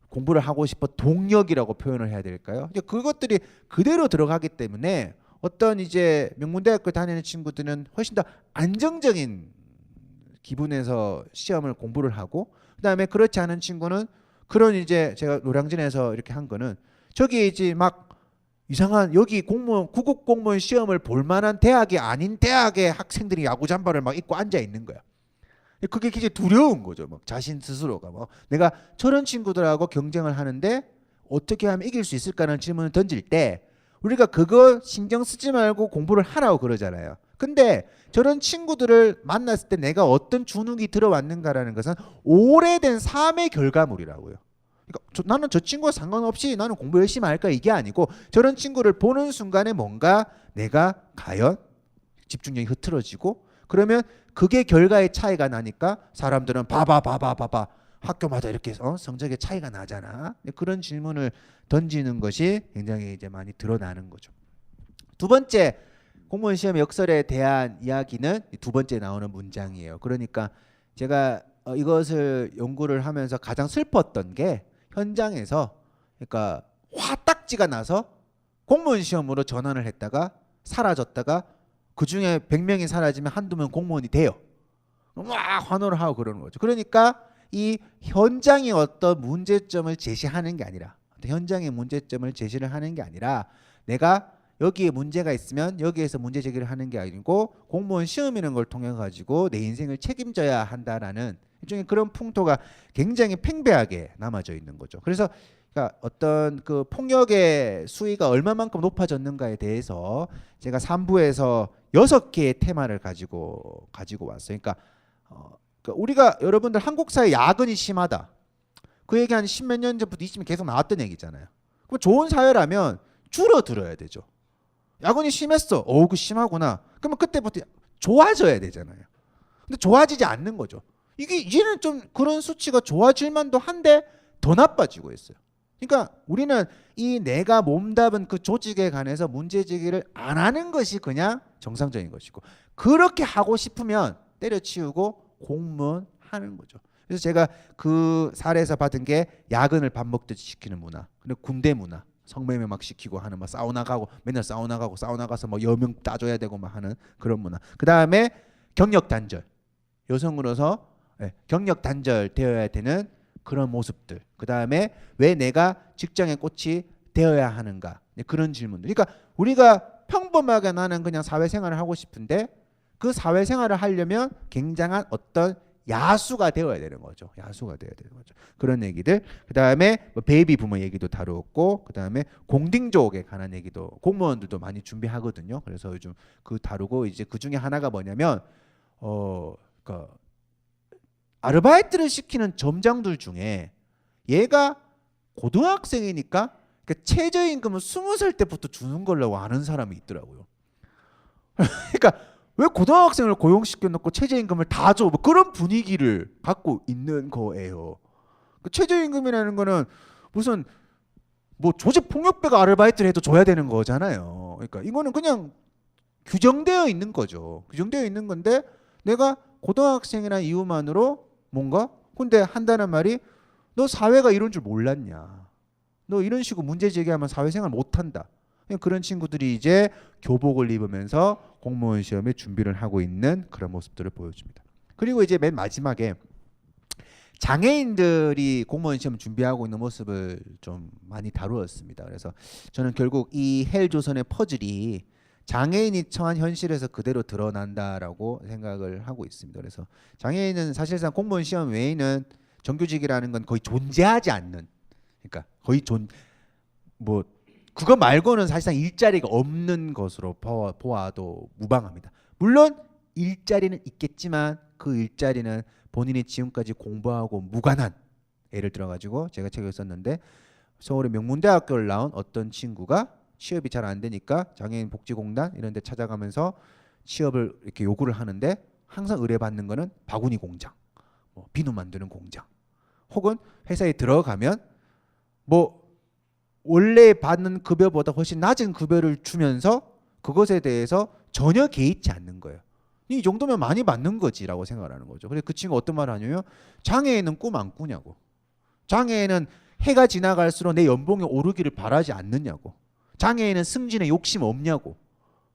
공부를 하고 싶어 동력이라고 표현을 해야 될까요? 그것들이 그대로 들어가기 때문에 어떤 이제 명문대학교 다니는 친구들은 훨씬 더 안정적인 기분에서 시험을 공부를 하고, 그다음에 그렇지 않은 친구는 그런 이제 제가 노량진에서 이렇게 한 거는 저기 이제 막 이상한 여기 공무원 구급 공무원 시험을 볼 만한 대학이 아닌 대학의 학생들이 야구 잠바를 막 입고 앉아 있는 거야. 그게 굉장히 두려운 거죠. 막 자신 스스로가 뭐 내가 저런 친구들하고 경쟁을 하는데 어떻게 하면 이길 수 있을까라는 질문을 던질 때 우리가 그거 신경 쓰지 말고 공부를 하라고 그러잖아요. 근데 저런 친구들을 만났을 때 내가 어떤 주눅이 들어왔는가라는 것은 오래된 삶의 결과물이라고요. 그러니까 나는 저 친구와 상관없이 나는 공부 열심히 할까 이게 아니고 저런 친구를 보는 순간에 뭔가 내가 과연 집중력이 흐트러지고 그러면 그게 결과의 차이가 나니까 사람들은 봐봐 학교마다 이렇게 성적의 차이가 나잖아. 그런 질문을 던지는 것이 굉장히 이제 많이 드러나는 거죠. 두 번째 공무원 시험 역설에 대한 이야기는 두 번째 나오는 문장이에요. 그러니까 제가 이것을 연구를 하면서 가장 슬펐던 게 현장에서 그러니까 화딱지가 나서 공무원 시험으로 전환을 했다가 사라졌다가 그중에 100명이 사라지면 한두 명 공무원이 돼요. 막 환호를 하고 그러는 거죠. 그러니까 이 현장의 어떤 문제점을 제시하는 게 아니라 현장의 문제점을 제시를 하는 게 아니라 내가 여기에 문제가 있으면 여기에서 문제 제기를 하는 게 아니고 공무원 시험이라는 걸 통해 가지고 내 인생을 책임져야 한다라는 일종의 그런 풍토가 굉장히 팽배하게 남아져 있는 거죠. 그래서 그러니까 어떤 그 폭력의 수위가 얼마만큼 높아졌는가에 대해서 제가 3부에서 6개의 테마를 가지고 왔어요. 그러니까 우리가 여러분들 한국 사회 야근이 심하다. 그 얘기 한 10몇 년 전부터 20년 계속 나왔던 얘기잖아요. 그럼 좋은 사회라면 줄어들어야 되죠. 야근이 심했어. 그 심하구나. 그러면 그때부터 좋아져야 되잖아요. 근데 좋아지지 않는 거죠. 이제는 좀 그런 수치가 좋아질 만도 한데 더 나빠지고 있어요. 그러니까 우리는 이 내가 몸담은 그 조직에 관해서 문제 제기를 안 하는 것이 그냥 정상적인 것이고, 그렇게 하고 싶으면 때려치우고 공무원 하는 거죠. 그래서 제가 그 사례에서 받은 게 야근을 밥 먹듯이 시키는 문화, 그리고 군대 문화, 성매매 막 시키고 하는, 막 사우나 가고 맨날 사우나 가서 뭐 여명 따줘야 되고 막 하는 그런 문화. 그 다음에 경력 단절, 여성으로서 경력 단절 되어야 되는 그런 모습들. 그 다음에 왜 내가 직장의 꽃이 되어야 하는가, 그런 질문들. 그러니까 우리가 평범하게 나는 그냥 사회생활을 하고 싶은데 그 사회생활을 하려면 굉장한 어떤 야수가 되어야 되는 거죠. 야수가 되어야 되는 거죠. 그런 얘기들. 그 다음에 뭐 베이비 부모 얘기도 다루었고, 그 다음에 공딩족에 관한 얘기도 공무원들도 많이 준비하거든요. 그래서 요즘 그 다루고, 이제 그 중에 하나가 뭐냐면 그 아르바이트를 시키는 점장들 중에 얘가 고등학생이니까 최저임금을 20살 때부터 주는 걸로 아는 사람이 있더라고요. 그러니까 왜 고등학생을 고용시켜놓고 최저임금을 다 줘? 뭐 그런 분위기를 갖고 있는 거예요. 그 최저임금이라는 거는 무슨 뭐 조직폭력배가 아르바이트를 해도 줘야 되는 거잖아요. 그러니까 이거는 그냥 규정되어 있는 거죠. 규정되어 있는 건데 내가 고등학생이라는 이유만으로 뭔가 근데 한다는 말이 너 사회가 이런 줄 몰랐냐, 너 이런 식으로 문제 제기하면 사회생활 못한다. 그런 친구들이 이제 교복을 입으면서 공무원 시험에 준비를 하고 있는 그런 모습들을 보여줍니다. 그리고 이제 맨 마지막에 장애인들이 공무원 시험 준비하고 있는 모습을 좀 많이 다루었습니다. 그래서 저는 결국 이 헬조선의 퍼즐이 장애인이 처한 현실에서 그대로 드러난다라고 생각을 하고 있습니다. 그래서 장애인은 사실상 공무원 시험 외에는 정규직이라는 건 거의 존재하지 않는, 그러니까 거의 뭐 그거 말고는 사실상 일자리가 없는 것으로 보아도 무방합니다. 물론 일자리는 있겠지만 그 일자리는 본인이 지금까지 공부하고 무관한, 예를 들어가지고 제가 책을 썼는데 서울의 명문대학교를 나온 어떤 친구가 취업이 잘 안 되니까 장애인 복지공단 이런 데 찾아가면서 취업을 이렇게 요구를 하는데 항상 의뢰받는 거는 바구니 공장, 뭐 비누 만드는 공장, 혹은 회사에 들어가면 뭐 원래 받는 급여보다 훨씬 낮은 급여를 주면서 그것에 대해서 전혀 개의치 않는 거예요. 이 정도면 많이 받는 거지라고 생각을 하는 거죠. 그래서 그 친구가 어떤 말을 하냐면 장애인은 꿈 안 꾸냐고, 장애인은 해가 지나갈수록 내 연봉이 오르기를 바라지 않느냐고, 장애인은 승진에 욕심 없냐고,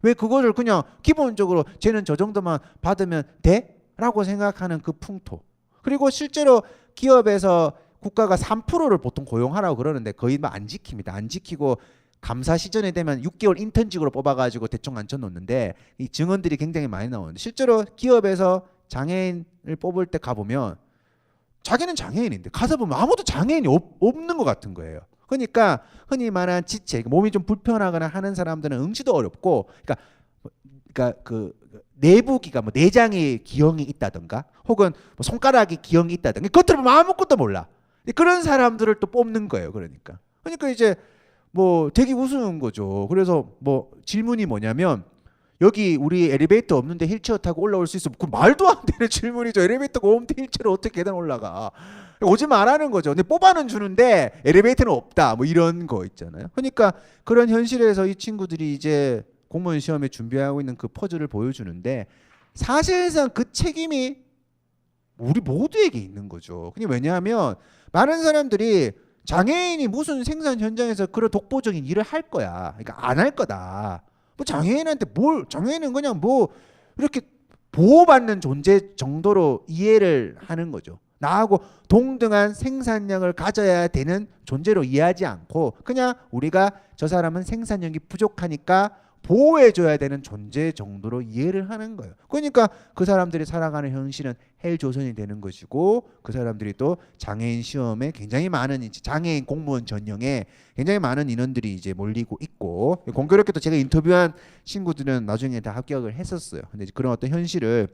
왜 그거를 그냥 기본적으로 쟤는 저 정도만 받으면 돼? 라고 생각하는 그 풍토. 그리고 실제로 기업에서 국가가 3%를 보통 고용하라고 그러는데 거의 안 지킵니다. 안 지키고 감사 시즌에 되면 6개월 인턴직으로 뽑아가지고 대충 앉혀놓는데 이 증언들이 굉장히 많이 나오는데, 실제로 기업에서 장애인을 뽑을 때 가보면 자기는 장애인인데 가서 보면 아무도 장애인이 없는 것 같은 거예요. 그러니까 흔히 말하는 지체, 몸이 좀 불편하거나 하는 사람들은 응시도 어렵고, 그러니까 그 내부기가 뭐 내장에 기형이 있다든가 혹은 뭐 손가락에 기형이 있다든가 겉으로 보면 아무것도 몰라. 그런 사람들을 또 뽑는 거예요. 그러니까 이제 뭐 되게 우스운 거죠. 그래서 뭐 질문이 뭐냐면 여기 우리 엘리베이터 없는데 휠체어 타고 올라올 수 있어? 그 말도 안 되는 질문이죠. 엘리베이터가 없는데 휠체어로 어떻게 계단 올라가? 오지 말라는 거죠. 근데 뽑아는 주는데 엘리베이터는 없다. 뭐 이런 거 있잖아요. 그러니까 그런 현실에서 이 친구들이 이제 공무원 시험에 준비하고 있는 그 퍼즐을 보여주는데 사실상 그 책임이 우리 모두에게 있는 거죠. 왜냐하면 많은 사람들이 장애인이 무슨 생산 현장에서 그런 독보적인 일을 할 거야, 그러니까 안 할 거다. 뭐 장애인한테 장애인은 그냥 뭐 이렇게 보호받는 존재 정도로 이해를 하는 거죠. 나하고 동등한 생산력을 가져야 되는 존재로 이해하지 않고 그냥 우리가 저 사람은 생산력이 부족하니까 보호해줘야 되는 존재 정도로 이해를 하는 거예요. 그러니까 그 사람들이 살아가는 현실은 헬조선이 되는 것이고, 그 사람들이 또 장애인 시험에 굉장히 많은 장애인 공무원 전형에 굉장히 많은 인원들이 이제 몰리고 있고, 공교롭게도 제가 인터뷰한 친구들은 나중에 다 합격을 했었어요. 근데 이제 그런 어떤 현실을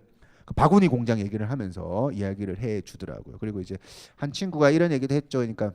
그 바구니 공장 얘기를 하면서 이야기를 해 주더라고요. 그리고 이제 한 친구가 이런 얘기도 했죠. 그러니까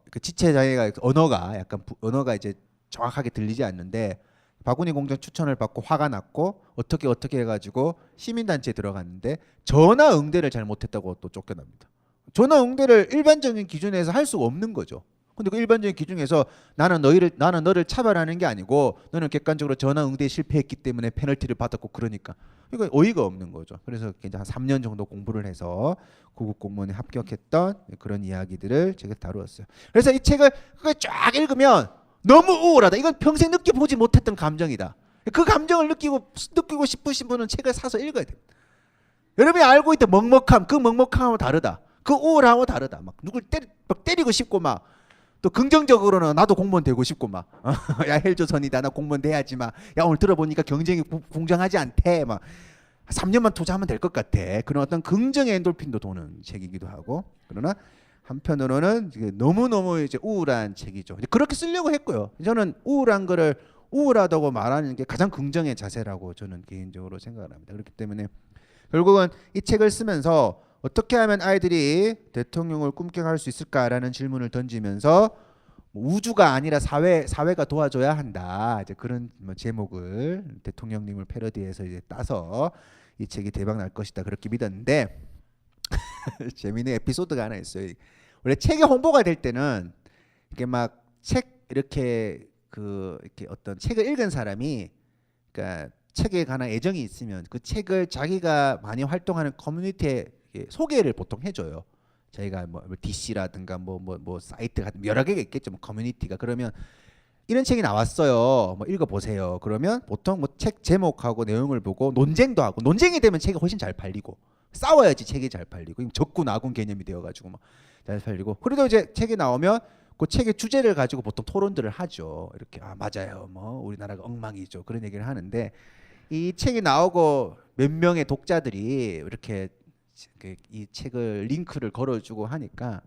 그 지체 장애가 언어가 이제 정확하게 들리지 않는데 바구니 공장 추천을 받고 화가 났고 어떻게 해가지고 시민단체에 들어갔는데 전화 응대를 잘 못했다고 또 쫓겨납니다. 전화 응대를 일반적인 기준에서 할 수가 없는 거죠. 근데 그 일반적인 기준에서 나는 너를 차별하는 게 아니고 너는 객관적으로 전화 응대에 실패했기 때문에 페널티를 받았고 그러니까 이거 어이가 없는 거죠. 그래서 한 3년 정도 공부를 해서 구급 공무원에 합격했던 그런 이야기들을 제가 다루었어요. 그래서 이 책을 쫙 읽으면 너무 우울하다. 이건 평생 느껴보지 못했던 감정이다. 그 감정을 느끼고 싶으신 분은 책을 사서 읽어야 됩니다. 여러분이 알고 있던 먹먹함, 그 먹먹함하고 다르다. 그 우울함하고 다르다. 막 누굴 때리고 싶고 막 또 긍정적으로는 나도 공무원 되고 싶고 막 야 헬조선이다 나 공무원 돼야지 막 야 오늘 들어보니까 경쟁이 공정하지 않대 막 3년만 투자하면 될 것 같아. 그런 어떤 긍정의 엔돌핀도 도는 책이기도 하고 그러나 한편으로는 너무너무 이제 우울한 책이죠. 그렇게 쓰려고 했고요. 저는 우울한 거를 우울하다고 말하는 게 가장 긍정의 자세라고 저는 개인적으로 생각을 합니다. 그렇기 때문에 결국은 이 책을 쓰면서 어떻게 하면 아이들이 대통령을 꿈꿔갈 수 있을까라는 질문을 던지면서 우주가 아니라 사회가 도와줘야 한다. 이제 그런 제목을 대통령님을 패러디해서 이제 따서 이 책이 대박 날 것이다. 그렇게 믿었는데 재미있는 에피소드가 하나 있어요. 원래 책이 홍보가 될 때는 이게 막 책 이렇게 어떤 책을 읽은 사람이 그러니까 책에 관한 애정이 있으면 그 책을 자기가 많이 활동하는 커뮤니티에 소개를 보통 해줘요. 저희가 뭐 DC라든가 뭐 사이트 같은 여러 개가 있겠죠. 뭐 커뮤니티가 그러면 이런 책이 나왔어요. 뭐 읽어보세요. 그러면 보통 뭐 책 제목하고 내용을 보고 논쟁도 하고 논쟁이 되면 책이 훨씬 잘 팔리고 싸워야지 책이 잘 팔리고 적군 아군 개념이 되어가지고 막 잘 팔리고 그래도 이제 책이 나오면 그 책의 주제를 가지고 보통 토론들을 하죠. 이렇게 맞아요. 뭐 우리나라가 엉망이죠. 그런 얘기를 하는데 이 책이 나오고 몇 명의 독자들이 이렇게 이 책을 링크를 걸어주고 하니까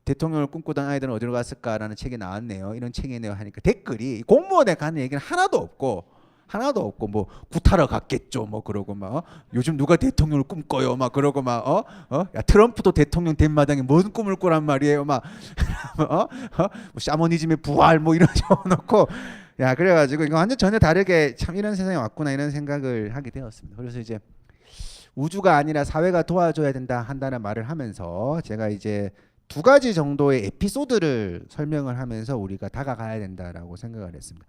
대통령을 꿈꾸던 아이들은 어디로 갔을까라는 책이 나왔네요. 이런 책이네요 하니까 댓글이 공무원에 가는 얘기는 하나도 없고 뭐 구타러 갔겠죠. 뭐 그러고 막 요즘 누가 대통령을 꿈꿔요. 막 그러고 막 야 트럼프도 대통령 된 마당에 무슨 꿈을 꾸란 말이에요. 막 뭐 샤머니즘의 부활 뭐 이런 적어놓고 야 그래가지고 이거 완전 전혀 다르게 참 이런 세상에 왔구나 이런 생각을 하게 되었습니다. 그래서 이제 우주가 아니라 사회가 도와줘야 한다는 말을 하면서 제가 이제 2가지 정도의 에피소드를 설명을 하면서 우리가 다가가야 된다라고 생각을 했습니다.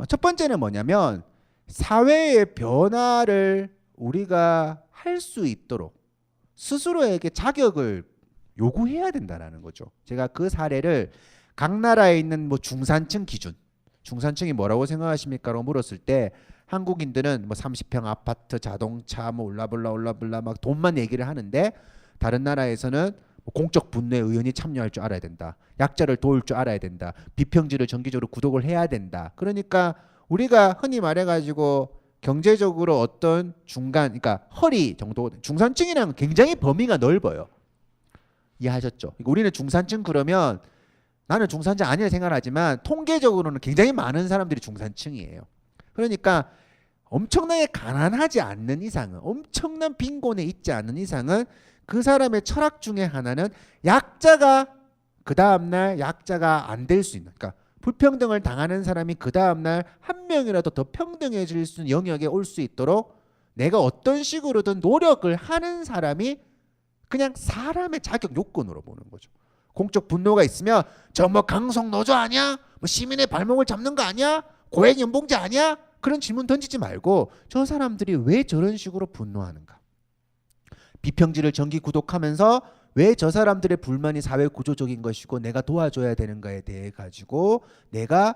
첫 번째는 뭐냐면 사회의 변화를 우리가 할 수 있도록 스스로에게 자격을 요구해야 된다라는 거죠. 제가 그 사례를 각 나라에 있는 뭐 중산층 기준, 중산층이 뭐라고 생각하십니까라고 물었을 때 한국인들은 뭐 30평 아파트, 자동차, 뭐 올라블라 막 돈만 얘기를 하는데 다른 나라에서는 공적 분노에 의원이 참여할 줄 알아야 된다. 약자를 도울 줄 알아야 된다. 비평지를 정기적으로 구독을 해야 된다. 그러니까 우리가 흔히 말해가지고 경제적으로 어떤 중간, 그러니까 허리 정도 중산층이랑 굉장히 범위가 넓어요. 이해하셨죠? 그러니까 우리는 중산층 그러면 나는 중산층 아니라 생각하지만 통계적으로는 굉장히 많은 사람들이 중산층이에요. 그러니까 엄청나게 가난하지 않는 이상은 엄청난 빈곤에 있지 않는 이상은 그 사람의 철학 중에 하나는 약자가 그 다음날 약자가 안 될 수 있는 그러니까 불평등을 당하는 사람이 그 다음날 한 명이라도 더 평등해질 수 있는 영역에 올 수 있도록 내가 어떤 식으로든 노력을 하는 사람이 그냥 사람의 자격 요건으로 보는 거죠. 공적 분노가 있으면 저 뭐 강성 노조 아니야? 뭐 시민의 발목을 잡는 거 아니야? 고액 연봉제 아니야? 그런 질문 던지지 말고 저 사람들이 왜 저런 식으로 분노하는가? 비평지를 정기 구독하면서 왜 저 사람들의 불만이 사회 구조적인 것이고 내가 도와줘야 되는가에 대해 가지고 내가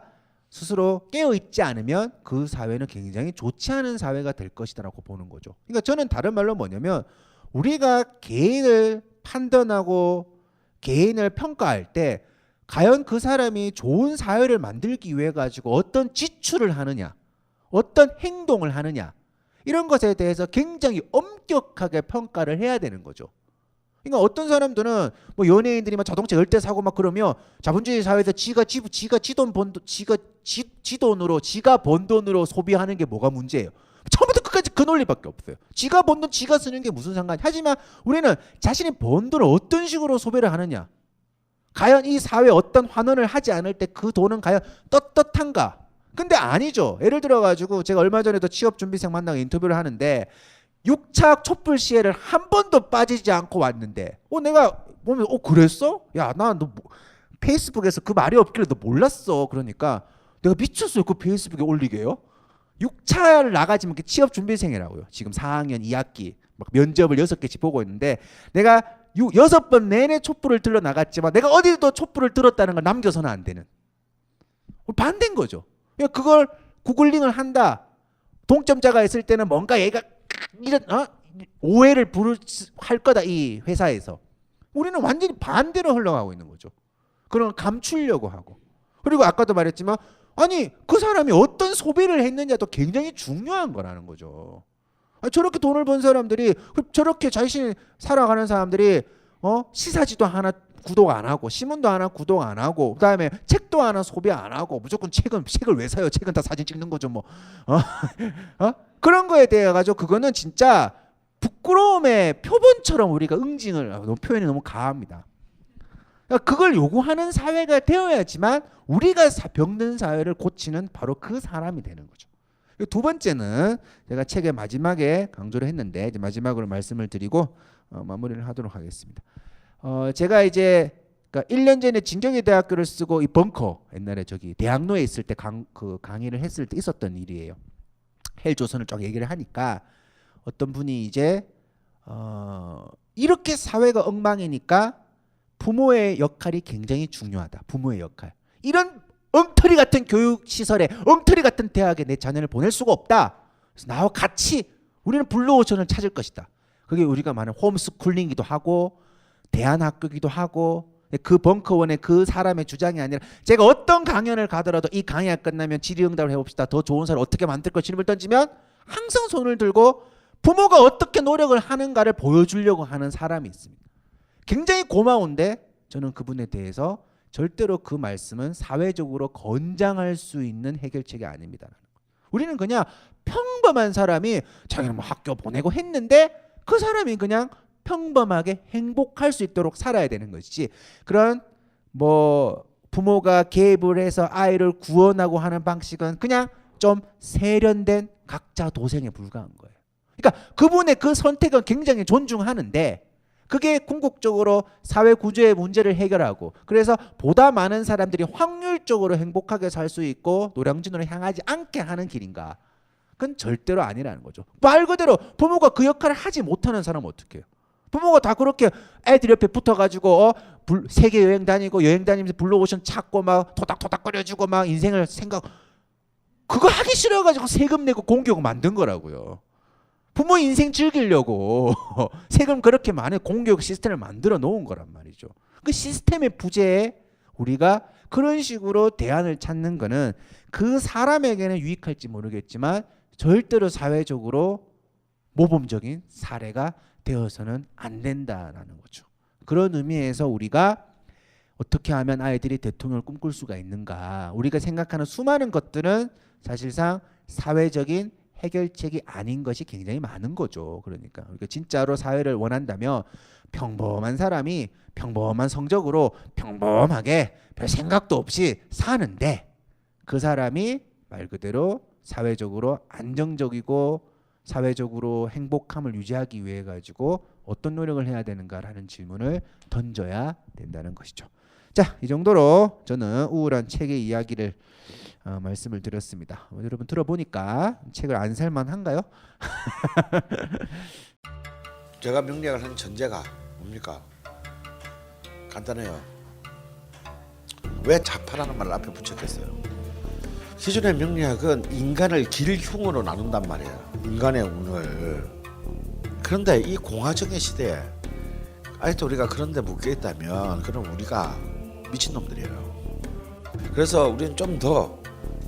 스스로 깨어있지 않으면 그 사회는 굉장히 좋지 않은 사회가 될 것이다라고 보는 거죠. 그러니까 저는 다른 말로 뭐냐면 우리가 개인을 판단하고 개인을 평가할 때 과연 그 사람이 좋은 사회를 만들기 위해 가지고 어떤 지출을 하느냐 어떤 행동을 하느냐 이런 것에 대해서 굉장히 엄격하게 평가를 해야 되는 거죠. 그러니까 어떤 사람들은 뭐 연예인들이 막 자동차 10대 사고 막 그러면 자본주의 사회에서 지가 번 돈으로 소비하는 게 뭐가 문제예요? 처음부터 끝까지 그 논리밖에 없어요. 지가 번 돈 지가 쓰는 게 무슨 상관이? 하지만 우리는 자신이 번 돈을 어떤 식으로 소비를 하느냐? 과연 이 사회에 어떤 환원을 하지 않을 때 그 돈은 과연 떳떳한가? 근데 아니죠. 예를 들어가지고 제가 얼마 전에도 취업준비생 만나고 인터뷰를 하는데 6차 촛불 시해를 한 번도 빠지지 않고 왔는데 내가 보면 그랬어? 야, 나 너 페이스북에서 그 말이 없길래 너 몰랐어. 그러니까 내가 미쳤어요. 그 페이스북에 올리게요. 6차를 나가지면 취업 준비생이라고요. 지금 4학년 2학기 막 면접을 6개씩 보고 있는데 내가 6번 내내 촛불을 들러 나갔지만 내가 어디도 촛불을 들었다는 걸 남겨서는 안 되는 반대인 거죠. 그걸 구글링을 한다. 동점자가 있을 때는 뭔가 얘가 이런 오해를 할 거다 이 회사에서. 우리는 완전히 반대로 흘러가고 있는 거죠. 그런 걸 감추려고 하고. 그리고 아까도 말했지만 아니 그 사람이 어떤 소비를 했느냐도 굉장히 중요한 거라는 거죠. 저렇게 돈을 번 사람들이 저렇게 자신이 살아가는 사람들이 시사지도 하나 구독 안 하고 신문도 하나 구독 안 하고 그다음에 책도 하나 소비 안 하고 무조건 책을 왜 사요? 책은 다 사진 찍는 거죠 뭐. 그런 거에 대해 가지고 그거는 진짜 부끄러움의 표본처럼 우리가 응징을 표현이 너무 가합니다. 그걸 요구하는 사회가 되어야지만 우리가 병든 사회를 고치는 바로 그 사람이 되는 거죠. 두 번째는 제가 책의 마지막에 강조를 했는데 이제 마지막으로 말씀을 드리고 마무리를 하도록 하겠습니다. 제가 이제 그러니까 1년 전에 진경희 대학교를 쓰고 이 벙커 옛날에 저기 대학로에 있을 때 강의를 했을 때 있었던 일이에요. 헬조선을 쫙 얘기를 하니까 어떤 분이 이제 이렇게 사회가 엉망이니까 부모의 역할이 굉장히 중요하다. 부모의 역할. 이런 엉터리 같은 교육시설에 엉터리 같은 대학에 내 자녀를 보낼 수가 없다. 그래서 나와 같이 우리는 블루오션을 찾을 것이다. 그게 우리가 말하는 홈스쿨링이기도 하고 대안학교기도 하고 그 벙커원의 그 사람의 주장이 아니라 제가 어떤 강연을 가더라도 이 강의가 끝나면 질의응답을 해봅시다. 더 좋은 사회를 어떻게 만들 것 질문을 던지면 항상 손을 들고 부모가 어떻게 노력을 하는가를 보여주려고 하는 사람이 있습니다. 굉장히 고마운데 저는 그분에 대해서 절대로 그 말씀은 사회적으로 권장할 수 있는 해결책이 아닙니다. 우리는 그냥 평범한 사람이 자기는 뭐 학교 보내고 했는데 그 사람이 그냥 평범하게 행복할 수 있도록 살아야 되는 것이지 그런 뭐 부모가 개입을 해서 아이를 구원하고 하는 방식은 그냥 좀 세련된 각자 도생에 불과한 거예요. 그러니까 그분의 그 선택은 굉장히 존중하는데 그게 궁극적으로 사회 구조의 문제를 해결하고 그래서 보다 많은 사람들이 확률적으로 행복하게 살 수 있고 노량진으로 향하지 않게 하는 길인가? 그건 절대로 아니라는 거죠. 말 그대로 부모가 그 역할을 하지 못하는 사람은 어떻게 해요? 부모가 다 그렇게 애들 옆에 붙어가지고 세계 여행 다니고 여행 다니면서 블루오션 찾고 막 토닥토닥 거려주고 막 인생을 그거 하기 싫어가지고 세금 내고 공교육 만든 거라고요. 부모 인생 즐기려고 세금 그렇게 많은 공교육 시스템을 만들어 놓은 거란 말이죠. 그 시스템의 부재에 우리가 그런 식으로 대안을 찾는 거는 그 사람에게는 유익할지 모르겠지만 절대로 사회적으로 모범적인 사례가 되어서는 안 된다라는 거죠. 그런 의미에서 우리가 어떻게 하면 아이들이 대통령을 꿈꿀 수가 있는가? 우리가 생각하는 수많은 것들은 사실상 사회적인 해결책이 아닌 것이 굉장히 많은 거죠. 그러니까 우리가 진짜로 사회를 원한다면 평범한 사람이 평범한 성적으로 평범하게 별 생각도 없이 사는데 그 사람이 말 그대로 사회적으로 안정적이고 사회적으로 행복함을 유지하기 위해 가지고 어떤 노력을 해야 되는가라는 질문을 던져야 된다는 것이죠. 자, 이 정도로 저는 우울한 책의 이야기를 말씀을 드렸습니다. 여러분 들어보니까 책을 안 살만한가요? 제가 명리학을 하는 전제가 뭡니까? 간단해요. 왜 자파라는 말을 앞에 붙였겠어요? 기존의 명리학은 인간을 길흉으로 나눈단 말이에요. 인간의 운을. 그런데 이 공화정의 시대에 아직도 우리가 그런 데 묶여 있다면 그럼 우리가 미친놈들이에요. 그래서 우리는 좀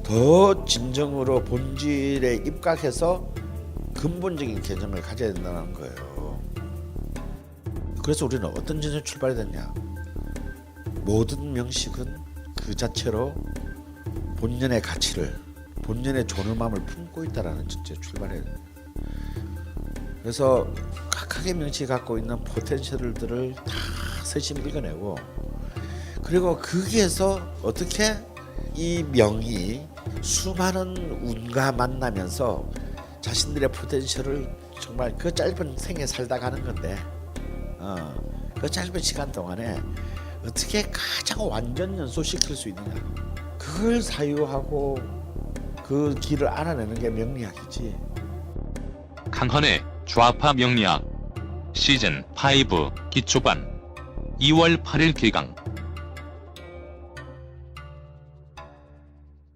더 진정으로 본질에 입각해서 근본적인 개념을 가져야 된다는 거예요. 그래서 우리는 어떤 전제 출발이 됐냐? 모든 명식은 그 자체로 본연의 가치를, 본연의 존엄함을 품고 있다라는 전제에 출발해야 됩니다. 그래서 각각의 명식이 갖고 있는 포텐셜들을 다 세심히 읽어내고 그리고 거기에서 어떻게 이 명이 수많은 운과 만나면서 자신들의 포텐셜을 정말 그 짧은 생에 살다 가는 건데 그 짧은 시간 동안에 어떻게 가장 완전 연소시킬 수 있느냐, 그걸 사유하고 그 길을 알아내는 게 명리학이지. 강헌의 좌파 명리학 시즌 5 기초반 2월 8일 개강.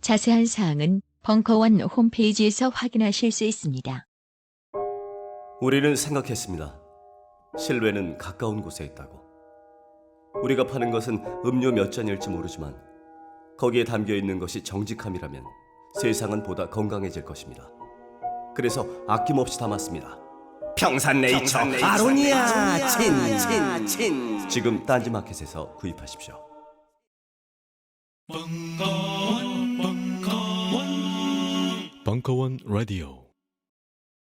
자세한 사항은 벙커원 홈페이지에서 확인하실 수 있습니다. 우리는 생각했습니다. 실외는 가까운 곳에 있다고. 우리가 파는 것은 음료 몇 잔일지 모르지만 거기에 담겨 있는 것이 정직함이라면 세상은 보다 건강해질 것입니다. 그래서 아낌없이 담았습니다. 평산네이처 아로니아 친. 지금 딴지마켓에서 구입하십시오. 벙커원 라디오.